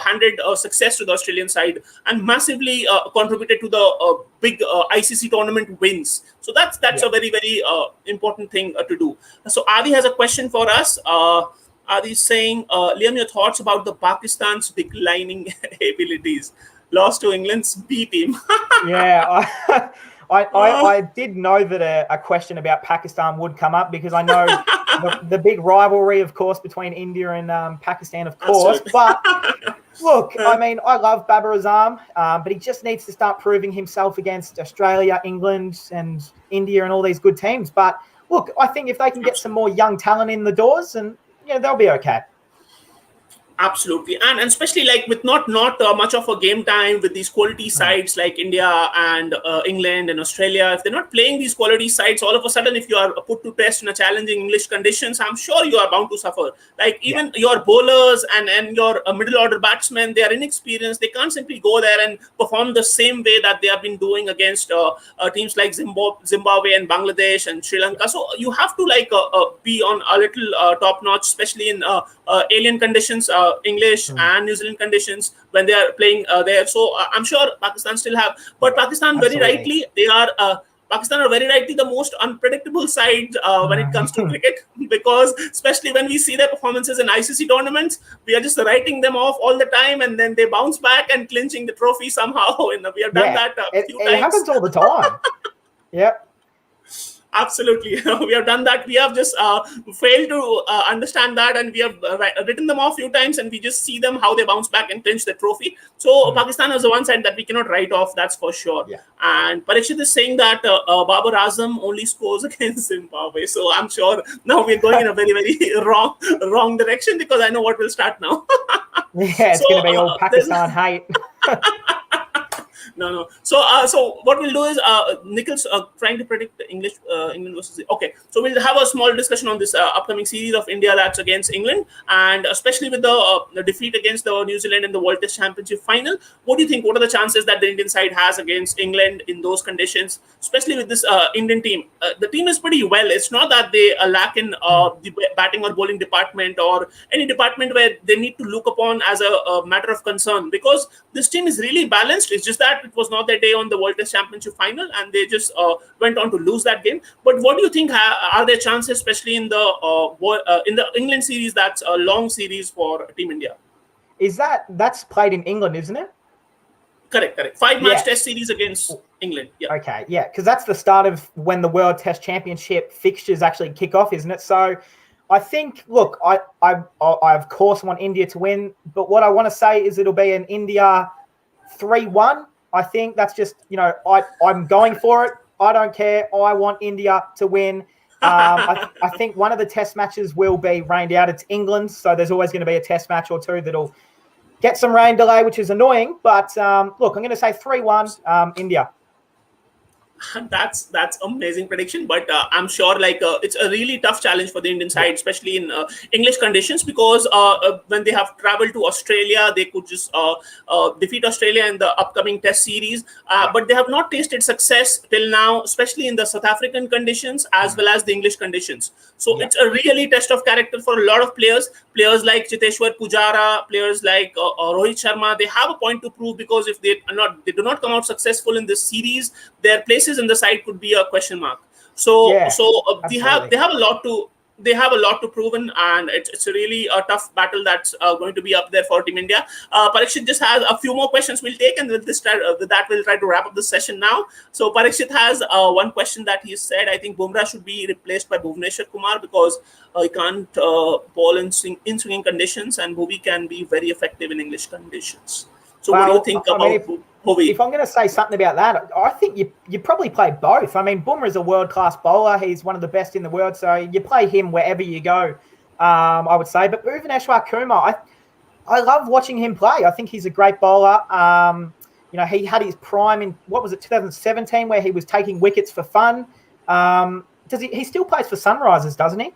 handed success to the Australian side and massively contributed to the big ICC tournament wins. So that's a very, very important thing to do. So Adi has a question for us. Adi is saying, Liam, your thoughts about the Pakistan's declining abilities. Lost to England's B team. I did know that a question about Pakistan would come up, because I know the big rivalry, of course, between India and Pakistan, of course. Absolutely. But look, I mean, I love Babar Azam, but he just needs to start proving himself against Australia, England, and India, and all these good teams. But look, I think if they can get some more young talent in the doors, and they'll be okay. Absolutely, and especially with not much of a game time with these quality sides like India and England and Australia. If they're not playing these quality sides, all of a sudden, if you are put to test in a challenging English conditions, I'm sure you are bound to suffer. Even your bowlers and your middle order batsmen, they are inexperienced. They can't simply go there and perform the same way that they have been doing against teams like Zimbabwe and Bangladesh and Sri Lanka. So you have to be on a little top notch, especially in alien conditions. English and New Zealand conditions when they are playing there. So I'm sure Pakistan still have, but Pakistan very rightly, Pakistan are very rightly the most unpredictable side when it comes to cricket, because especially when we see their performances in ICC tournaments, we are just writing them off all the time, and then they bounce back and clinching the trophy somehow. We have done that a few times. It happens all the time. Yep. Absolutely. We have done that. We have just failed to understand that, and we have written them off a few times, and we just see them how they bounce back and clinch the trophy. So Pakistan is the one side that we cannot write off, that's for sure. Yeah. And Parikshit is saying that Babar Azam only scores against Zimbabwe. So I'm sure now we're going in a very, very wrong direction, because I know what will start now. It's going to be all Pakistan hate. No. So what we'll do is Nikhil's trying to predict the England versus. Okay, so we'll have a small discussion on this upcoming series of India that's against England, and especially with the defeat against the New Zealand in the World Test Championship final. What do you think? What are the chances that the Indian side has against England in those conditions, especially with this Indian team? The team is pretty well. It's not that they lack in the batting or bowling department or any department where they need to look upon as a matter of concern, because this team is really balanced. It's just that it was not their day on the World Test Championship final, and they just went on to lose that game. But what do you think are their chances, especially in the England series? That's a long series for Team India. That's played in England, isn't it? Correct. 5-match Test series against England. Yeah. Okay, because that's the start of when the World Test Championship fixtures actually kick off, isn't it? So I think, look, I of course want India to win, but what I want to say is it'll be an India 3-1. I think that's just, I'm going for it. I don't care. I want India to win. I think one of the test matches will be rained out. It's England, so there's always going to be a test match or two that'll get some rain delay, which is annoying. But look, I'm going to say 3-1 India. That's amazing prediction, but I'm sure it's a really tough challenge for the Indian side, especially in English conditions, because when they have traveled to Australia, they could just defeat Australia in the upcoming Test series, but they have not tasted success till now, especially in the South African conditions as well as the English conditions. So it's a really test of character for a lot of players like Chiteshwar Pujara, players like Rohit Sharma. They have a point to prove, because if they do not come out successful in this series, their places in the side could be a question mark. So they have a lot to prove in, and it's a really tough battle that's going to be up there for Team India. Parikshit just has a few more questions we'll take, and with that we'll try to wrap up the session now. So Parikshit has one question that he said, I think Bumrah should be replaced by Bhuvneshwar Kumar, because he can't bowl in swinging conditions, and Bhuvi can be very effective in English conditions. So what do you think about Bhuvi? If I'm going to say something about that, I think you probably play both. I mean, Bumrah is a world-class bowler. He's one of the best in the world, so you play him wherever you go, I would say. But Bhuvneshwar Kumar, I love watching him play. I think he's a great bowler. He had his prime in, 2017, where he was taking wickets for fun. He still plays for Sunrisers, doesn't he?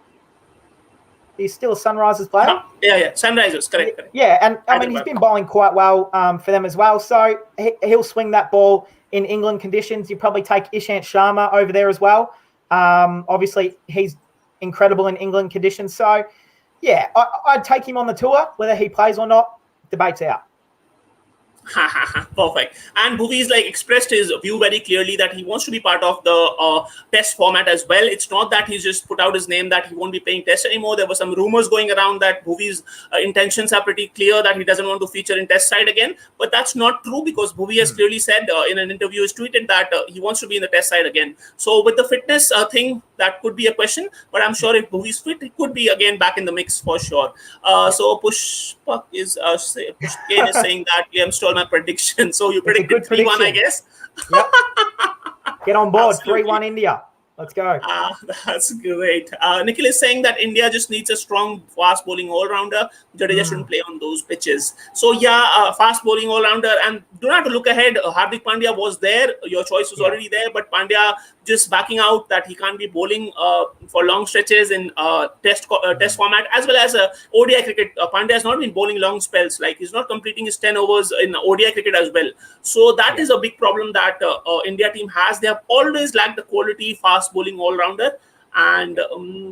He's still a Sunrisers player? Yeah. Sunrisers, correct. Yeah, and I mean, he's been bowling quite well for them as well. So he'll swing that ball. in England conditions, you probably take Ishant Sharma over there as well. Obviously, he's incredible in England conditions. So, yeah, I'd take him on the tour. Whether he plays or not, debate's out. Perfect. And Bhuvi's like expressed his view very clearly that he wants to be part of the test format as well. It's not that he's just put out his name that he won't be playing test anymore. There were some rumors going around that Bhuvi's intentions are pretty clear that he doesn't want to feature in test side again. But that's not true because Bhuvi has clearly said in an interview, he's tweeted that he wants to be in the test side again. So with the fitness thing, that could be a question. But I'm sure if Bhuvi's fit, he could be again back in the mix for sure. So Pushpak is Pushkin is saying that Liam stole my prediction. So you predicted 3-1, I guess. Yep. Get on board. 3-1 India. Let's go. That's great. Nikhil is saying that India just needs a strong fast bowling all-rounder. Jadeja shouldn't play on those pitches. So yeah, fast bowling all-rounder. And do not look ahead. Hardik Pandya was there. Your choice was already there. But Pandya just backing out that he can't be bowling for long stretches in test format as well as ODI cricket. Pandya has not been bowling long spells. Like he's not completing his 10 overs in ODI cricket as well. So that is a big problem that India team has. They have always lacked the quality fast bowling all-rounder. And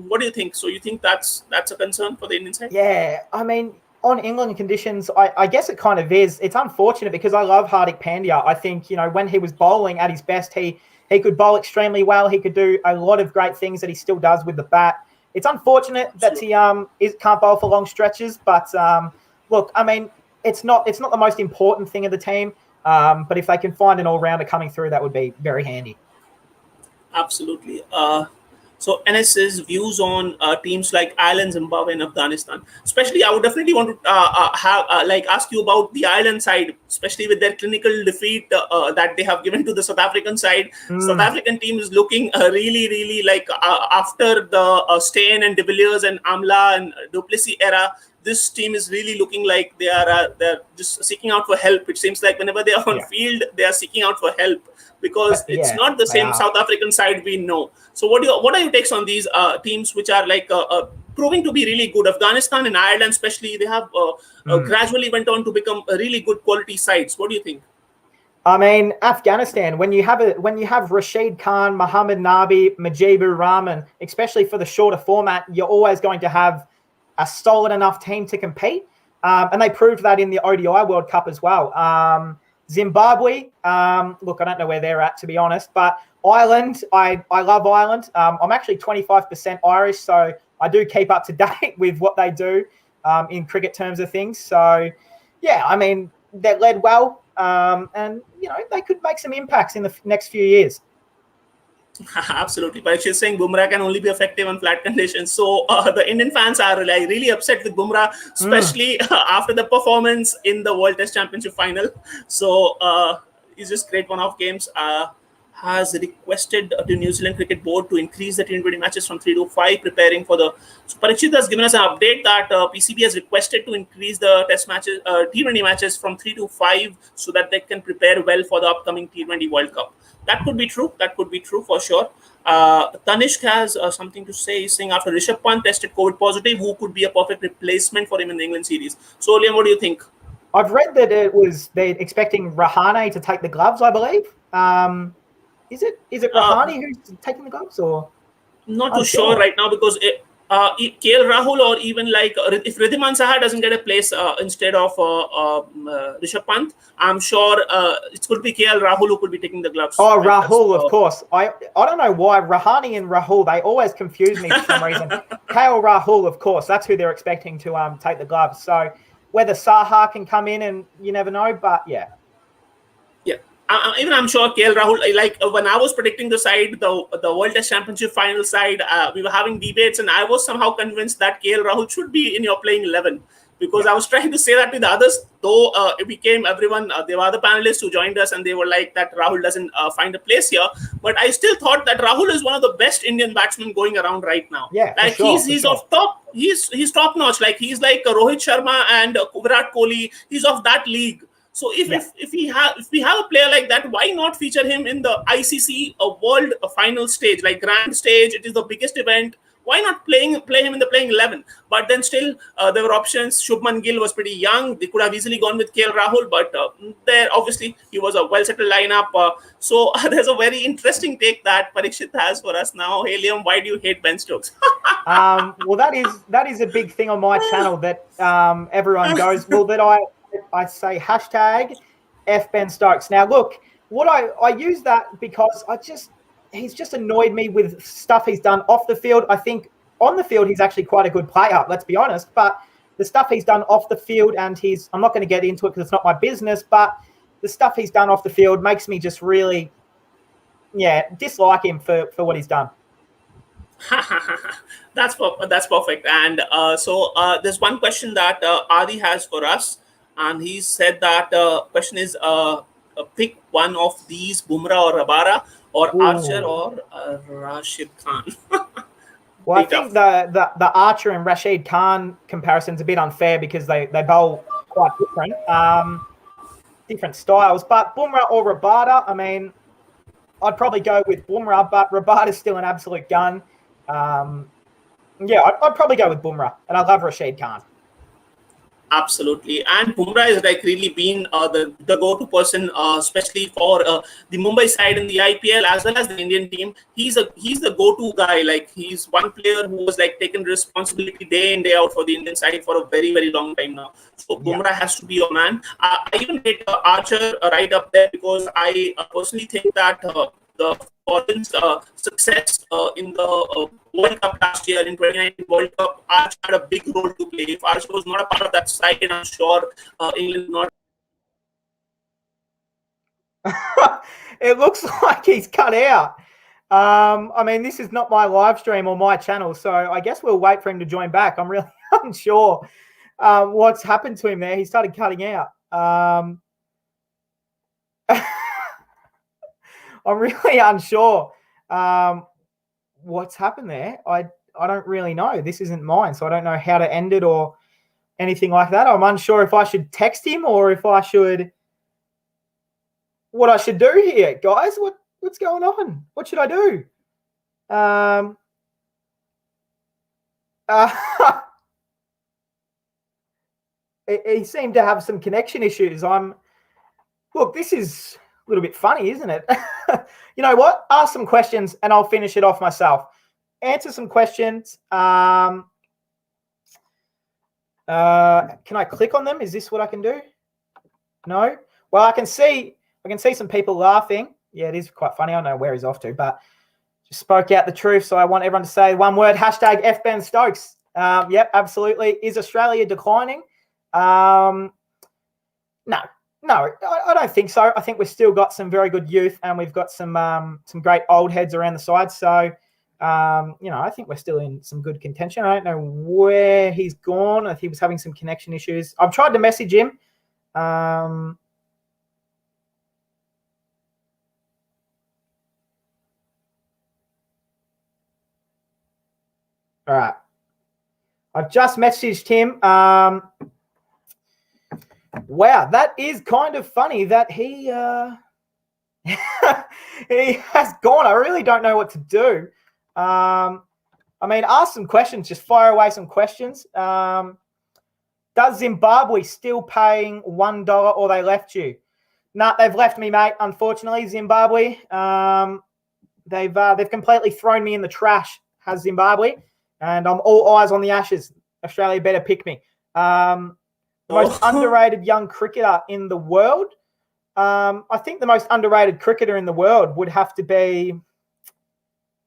what do you think? So you think that's a concern for the Indian side? Yeah, I mean, on England conditions, I guess it kind of is. It's unfortunate because I love Hardik Pandya. I think, when he was bowling at his best, he could bowl extremely well. He could do a lot of great things that he still does with the bat. It's unfortunate that he can't bowl for long stretches. But look, I mean, it's not the most important thing of the team. But if they can find an all-rounder coming through, that would be very handy. Absolutely. So NS's views on teams like Ireland, Zimbabwe, and Afghanistan. Especially, I would definitely want to ask you about the Ireland side, especially with their clinical defeat that they have given to the South African side. South African team is looking really, really like after the Steyn and De Villiers and Amla and Duplessis era. This team is really looking like they're just seeking out for help. It seems like whenever they are on field, they are seeking out for help because it's not the same South African side we know. So what are your takes on these teams which are like proving to be really good? Afghanistan and Ireland especially, they have gradually went on to become a really good quality sides. What do you think? I mean, Afghanistan, when you have Rashid Khan, Mohammad Nabi, Mujibur Rahman, especially for the shorter format, you're always going to have a solid enough team to compete. And they proved that in the ODI World Cup as well. Zimbabwe, look, I don't know where they're at, to be honest. But Ireland, I love Ireland. I'm actually 25% Irish, so I do keep up to date with what they do in cricket terms of things. So, yeah, I mean, they're led well. And, they could make some impacts in the next few years. Absolutely. But she's saying Bumrah can only be effective on flat conditions. So the Indian fans are really upset with Bumrah, especially after the performance in the World Test Championship final. So he's just great one-off games. Has requested to New Zealand Cricket Board to increase the T20 matches from 3 to 5, preparing for the... So Parikshit has given us an update that PCB has requested to increase the test matches, T20 matches from 3 to 5 so that they can prepare well for the upcoming T20 World Cup. That could be true. That could be true for sure. Tanishk has something to say. He's saying after Rishabh Pant tested COVID positive, who could be a perfect replacement for him in the England series? So, Liam, what do you think? I've read that they're expecting Rahane to take the gloves, I believe. Is it Rahane who's taking the gloves, or? Not too sure right now because KL Rahul or even like if Ridhiman Saha doesn't get a place instead of Rishabh Pant, I'm sure it could be KL Rahul who could be taking the gloves. Oh, Rahul, of course. I don't know why Rahane and Rahul, they always confuse me for some reason. KL Rahul, of course, that's who they're expecting to take the gloves. So whether Saha can come in, and you never know, but yeah. Even I'm sure KL Rahul, like when I was predicting the side, the World Test Championship final side, we were having debates and I was somehow convinced that KL Rahul should be in your playing 11 because I was trying to say that to the others, though it became everyone, there were other panelists who joined us and they were like that Rahul doesn't find a place here. But I still thought that Rahul is one of the best Indian batsmen going around right now. Yeah, like he's of top, he's top notch. Like he's like Rohit Sharma and Virat Kohli. He's of that league. So if we have a player like that, why not feature him in the ICC World Final stage, like grand stage? It is the biggest event. Why not play him in the playing 11? But then still, there were options. Shubman Gill was pretty young. They could have easily gone with KL Rahul, but there obviously he was a well-settled lineup. So there's a very interesting take that Parikshit has for us now. Hey Liam, why do you hate Ben Stokes? Well, that is a big thing on my channel that everyone goes, well, that I say hashtag F Ben Stokes. Now, look, what I use that because he's just annoyed me with stuff he's done off the field. I think on the field, he's actually quite a good player, let's be honest, but the stuff he's done off the field, and I'm not going to get into it because it's not my business, but the stuff he's done off the field makes me just really, dislike him for what he's done. That's perfect. And so there's one question that Adi has for us, and he said that question is pick one of these, Bumrah or Rabara or Archer or Rashid Khan. Well, I think the Archer and Rashid Khan comparison's a bit unfair because they bowl quite different styles. But Bumrah or Rabada, I mean, I'd probably go with Bumrah, but Rabada's still an absolute gun. I'd probably go with Bumrah, and I love Rashid Khan. Absolutely, and Bumrah is like really been the go-to person, especially for the Mumbai side in the IPL as well as the Indian team. He's the go-to guy. Like, he's one player who was like taking responsibility day in day out for the Indian side for a very very long time now. So Bumrah has to be your man. I even hit Archer right up there because I personally think that the foreign's success in the World Cup last year, in 2019 World Cup, Arch had a big role to play. If Arch was not a part of that side, I'm sure England not. It looks like he's cut out. I mean, this is not my live stream or my channel, so I guess we'll wait for him to join back. I'm really unsure what's happened to him there. He started cutting out. I'm really unsure what's happened there. I don't really know. This isn't mine, so I don't know how to end it or anything like that. I'm unsure if I should text him or if I should... what I should do here, guys. What's going on? What should I do? He seemed to have some connection issues. Look, this is a little bit funny, isn't it? You know what? Ask some questions and I'll finish it off myself. Answer some questions. Can I click on them? Is this what I can do? No? Well, I can see some people laughing. Yeah, it is quite funny. I don't know where he's off to, but just spoke out the truth. So I want everyone to say one word, hashtag F Ben Stokes. Yep, absolutely. Is Australia declining? No, I don't think so. I think we've still got some very good youth and we've got some great old heads around the side. So, I think we're still in some good contention. I don't know where he's gone. I think he was having some connection issues. I've tried to message him. All right. I've just messaged him. Wow, that is kind of funny that he he has gone. I really don't know what to do. I mean, ask some questions. Just fire away some questions. Does Zimbabwe still paying $1 or they left you? No, they've left me, mate. Unfortunately, Zimbabwe. They've completely thrown me in the trash. Has Zimbabwe, and I'm all eyes on the Ashes. Australia better pick me. The most underrated young cricketer in the world. I think the most underrated cricketer in the world would have to be,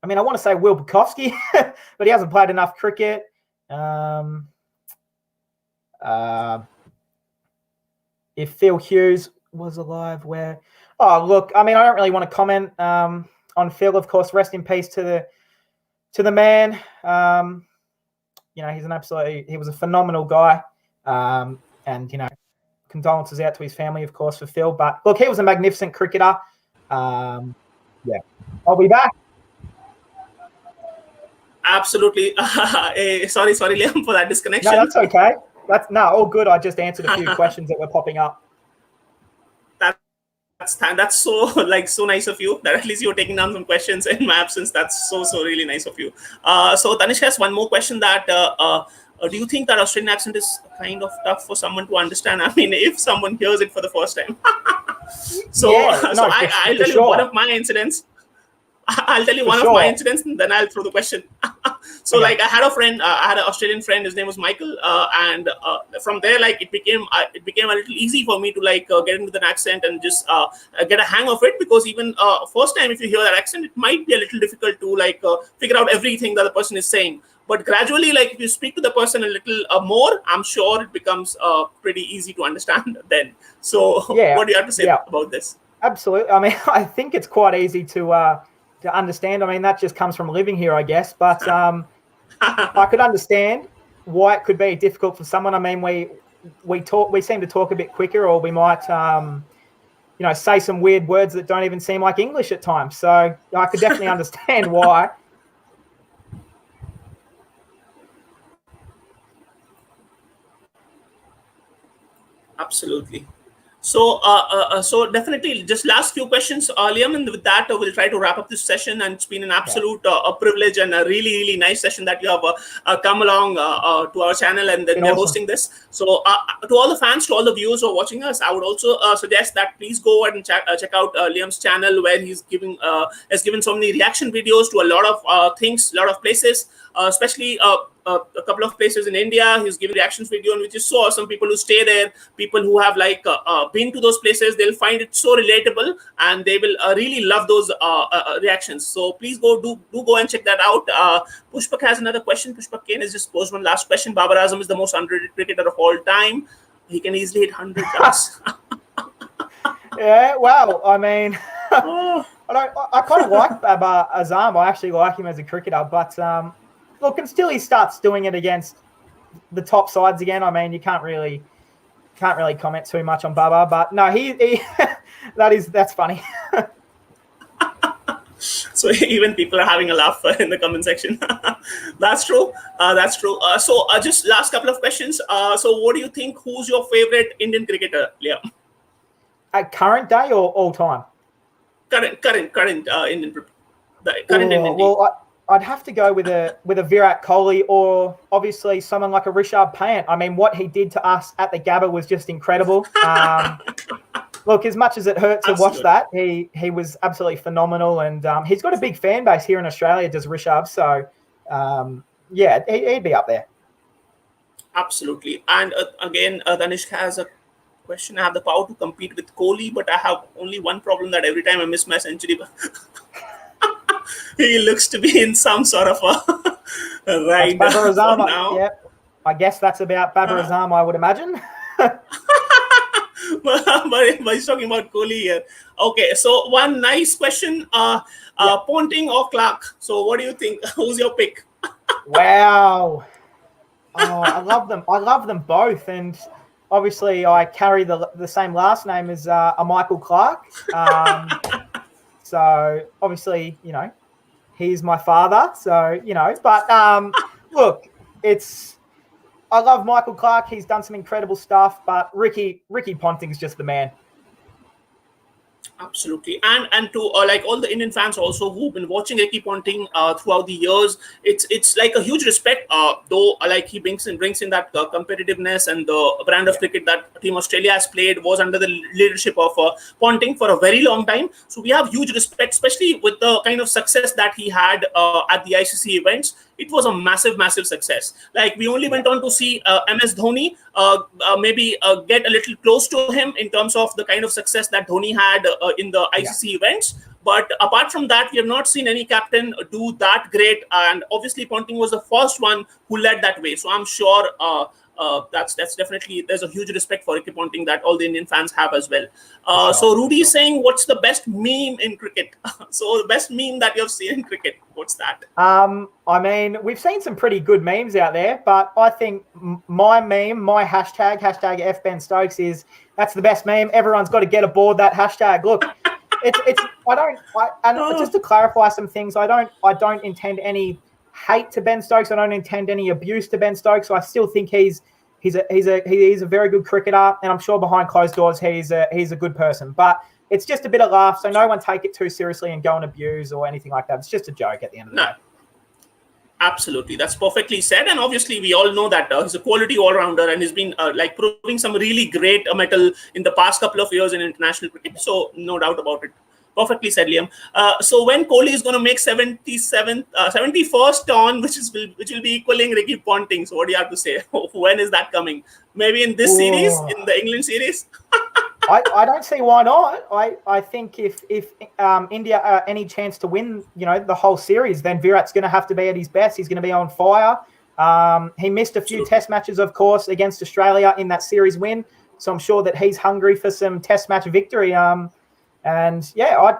I mean, I want to say Will Bukowski, but he hasn't played enough cricket. If Phil Hughes was alive, where... Oh, look, I mean, I don't really want to comment on Phil. Of course, rest in peace to the man. He's he was a phenomenal guy. And, condolences out to his family, of course, for Phil. But, look, he was a magnificent cricketer. I'll be back. Absolutely. Sorry, Liam, for that disconnection. No, that's okay. All good. I just answered a few questions that were popping up. That's that's so like so nice of you that at least you're taking down some questions in my absence. That's so really nice of you. So Tanish has one more question that do you think that Australian accent is kind of tough for someone to understand? I mean, if someone hears it for the first time. So Yeah, so no, I'll for tell you one sure, of my incidents. I'll tell you for one of my sure. incidents, and then I'll throw the question. So, Okay. like, I had a friend, I had an Australian friend. His name was Michael, and from there, like, it became a little easy for me to like get into the accent and just get a hang of it. Because even first time, if you hear that accent, it might be a little difficult to like figure out everything that the person is saying. But gradually, like if you speak to the person a little more, I'm sure it becomes pretty easy to understand then. So, Yeah, what do you have to say yeah, about this? absolutely. I mean, I think it's quite easy to understand. I mean, that just comes from living here, I guess. But I could understand why it could be difficult for someone. I mean, we seem to talk a bit quicker, or we might say some weird words that don't even seem like English at times. So I could definitely understand why. Absolutely. So definitely, just last few questions, Liam, and with that, we'll try to wrap up this session. And it's been an Okay. absolute a privilege and a really, really nice session that you have come along to our channel, and then Been we're awesome. hosting this. So, to all the fans, to all the viewers who are watching us, I would also suggest that please go ahead and check out Liam's channel, where he's giving has given so many reaction videos to a lot of things, a lot of places, especially. A couple of places in India, he's giving reactions video, and which is so awesome. People who stay there, people who have like been to those places, they'll find it so relatable, and they will really love those reactions. So please do go and check that out. Pushpak has another question. Pushpak Kane has just posed one last question. Babar Azam is the most underrated cricketer of all time. He can easily hit 100 ducks. Yeah, well, I mean, Oh. I kind of like Babar Azam. I actually like him as a cricketer, but look, until he starts doing it against the top sides again, I mean, you can't really comment too much on Babar. But no, he that's funny. So even people are having a laugh in the comment section. That's true. That's true. Just last couple of questions. So what do you think? Who's your favorite Indian cricketer, Liam? At current day or all time? Current Indian, the current Indian team. Well, I'd have to go with a Virat Kohli, or obviously someone like a Rishabh Pant. I mean, what he did to us at the Gabba was just incredible. Look, as much as it hurt to watch that, he was absolutely phenomenal, and he's got a big fan base here in Australia, does Rishabh. So, yeah, he'd be up there. Absolutely. And again, Danishka has a question. I have the power to compete with Kohli, but I have only one problem, that every time I miss my century, he looks to be in some sort of a ride Babar for Azam, now. yeah, I guess that's about Babar Azam, I would imagine. But he's talking about Kohli here. Okay, so one nice question. Ponting or Clarke? So what do you think? Who's your pick? Wow. Oh, I love them. I love them both, and obviously I carry the same last name as a Michael Clarke. So obviously, he's my father. So but look, I love Michael Clarke. He's done some incredible stuff, but Ricky Ponting's just the man. Absolutely, and to like all the Indian fans also who've been watching Ricky Ponting throughout the years, it's like a huge respect. Though like he brings in that competitiveness, and the brand of cricket that Team Australia has played was under the leadership of Ponting for a very long time. So we have huge respect, especially with the kind of success that he had at the ICC events. It was a massive success. Like we only went on to see MS Dhoni maybe get a little close to him in terms of the kind of success that Dhoni had in the ICC events. But apart from that, we have not seen any captain do that great. And obviously, Ponting was the first one who led that way. So I'm sure that's definitely, there's a huge respect for Ricky Ponting that all the Indian fans have as well. So Rudy is saying, what's the best meme in cricket? So the best meme that you've seen in cricket, what's that? I mean, we've seen some pretty good memes out there, but I think my meme, my hashtag #FBenStokes that's the best meme. Everyone's got to get aboard that hashtag. Look, just to clarify some things, I don't intend any hate to Ben Stokes. I don't intend any abuse to Ben Stokes. So I still think he's a very good cricketer, and I'm sure behind closed doors he's a good person. But it's just a bit of laugh. So no one take it too seriously and go and abuse or anything like that. It's just a joke at the end of the day. Absolutely, that's perfectly said. And obviously, we all know that he's a quality all-rounder and he's been like proving some really great metal in the past couple of years in international cricket. So no doubt about it. Perfectly said, Liam. So when Kohli is going to make 71st on, which will be equaling Ricky Ponting. So what do you have to say? When is that coming? Maybe in this series, in the England series. I don't see why not. I think if India any chance to win, the whole series, then Virat's going to have to be at his best. He's going to be on fire. He missed a few Test matches, of course, against Australia in that series win. So I'm sure that he's hungry for some Test match victory. And yeah,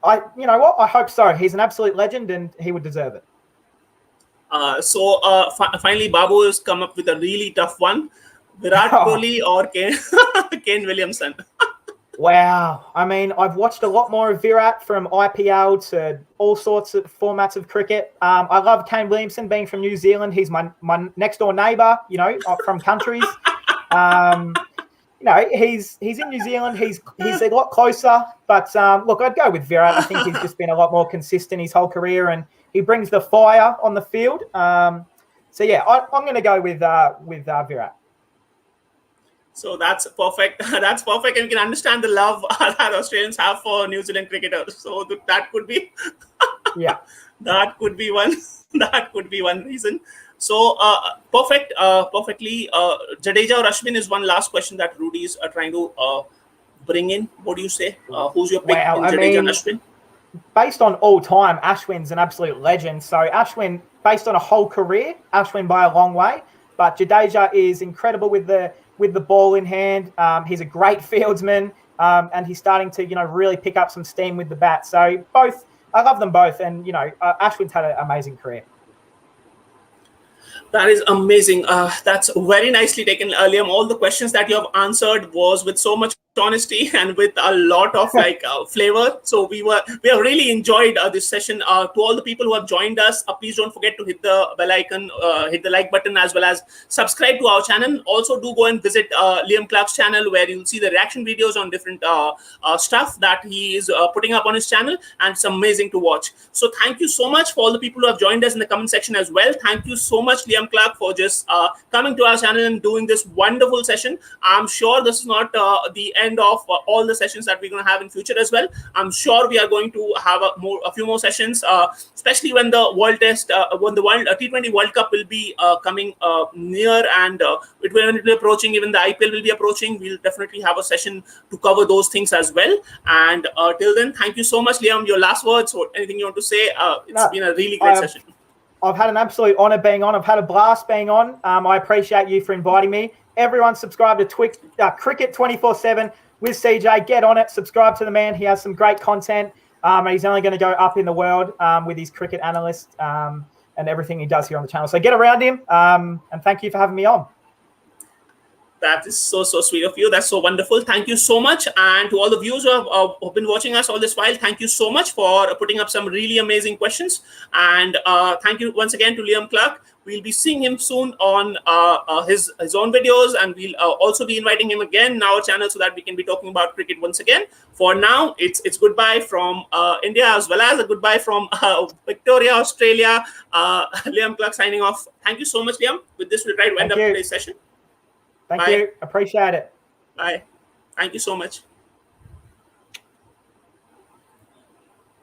I you know what? I hope so. He's an absolute legend, and he would deserve it. Finally, Babu has come up with a really tough one. Virat Kohli or Kane Williamson? Wow. I mean, I've watched a lot more of Virat, from IPL to all sorts of formats of cricket. I love Kane Williamson, being from New Zealand. He's my next door neighbour, from countries. He's in New Zealand. He's a lot closer. But look, I'd go with Virat. I think he's just been a lot more consistent his whole career, and he brings the fire on the field. So yeah, I'm going to go with Virat. So that's perfect. That's perfect. And you can understand the love that Australians have for New Zealand cricketers. So that could be, yeah, that could be one. That could be one reason. So perfectly. Jadeja or Ashwin is one last question that Rudy is trying to bring in. What do you say? Who's your pick in Jadeja and Ashwin? Based on all time, Ashwin's an absolute legend. So Ashwin, based on a whole career, Ashwin by a long way. But Jadeja is incredible with the ball in hand. He's a great fieldsman, and he's starting to really pick up some steam with the bat. So both, I love them both, and Ashwin's had an amazing career. That is amazing. That's very nicely taken, Liam. All the questions that you have answered was with so much honesty and with a lot of flavor. So we have really enjoyed this session. To all the people who have joined us, please don't forget to hit the bell icon, hit the like button, as well as subscribe to our channel. Also, do go and visit Liam Clarke's channel, where you'll see the reaction videos on different stuff that he is putting up on his channel, and it's amazing to watch. So thank you so much for all the people who have joined us in the comment section as well. Thank you so much, Liam Clarke, for just coming to our channel and doing this wonderful session. I'm sure this is not the end of all the sessions that we're going to have in future as well. I'm sure we are going to have a few more sessions, especially when the World Test, when the T20 World Cup will be coming near, and it will be approaching. Even the IPL will be approaching. We'll definitely have a session to cover those things as well. And till then, thank you so much, Liam. Your last words or anything you want to say? It's been a really great session. I've had an absolute honor being on. I've had a blast being on. I appreciate you for inviting me. Everyone subscribe to Cricket 24/7 with CJ. Get on it. Subscribe to the man. He has some great content. He's only going to go up in the world with his cricket analyst and everything he does here on the channel. So get around him. And thank you for having me on. That is so sweet of you. That's so wonderful. Thank you so much. And to all the viewers who have been watching us all this while, thank you so much for putting up some really amazing questions. And thank you once again to Liam Clarke. We'll be seeing him soon on his own videos, and we'll also be inviting him again in our channel so that we can be talking about cricket once again. For now, it's goodbye from India, as well as a goodbye from Victoria, Australia. Liam Clarke signing off. Thank you so much, Liam. With this, we'll try to end up today's session. Thank you. Appreciate it. Bye. Thank you so much.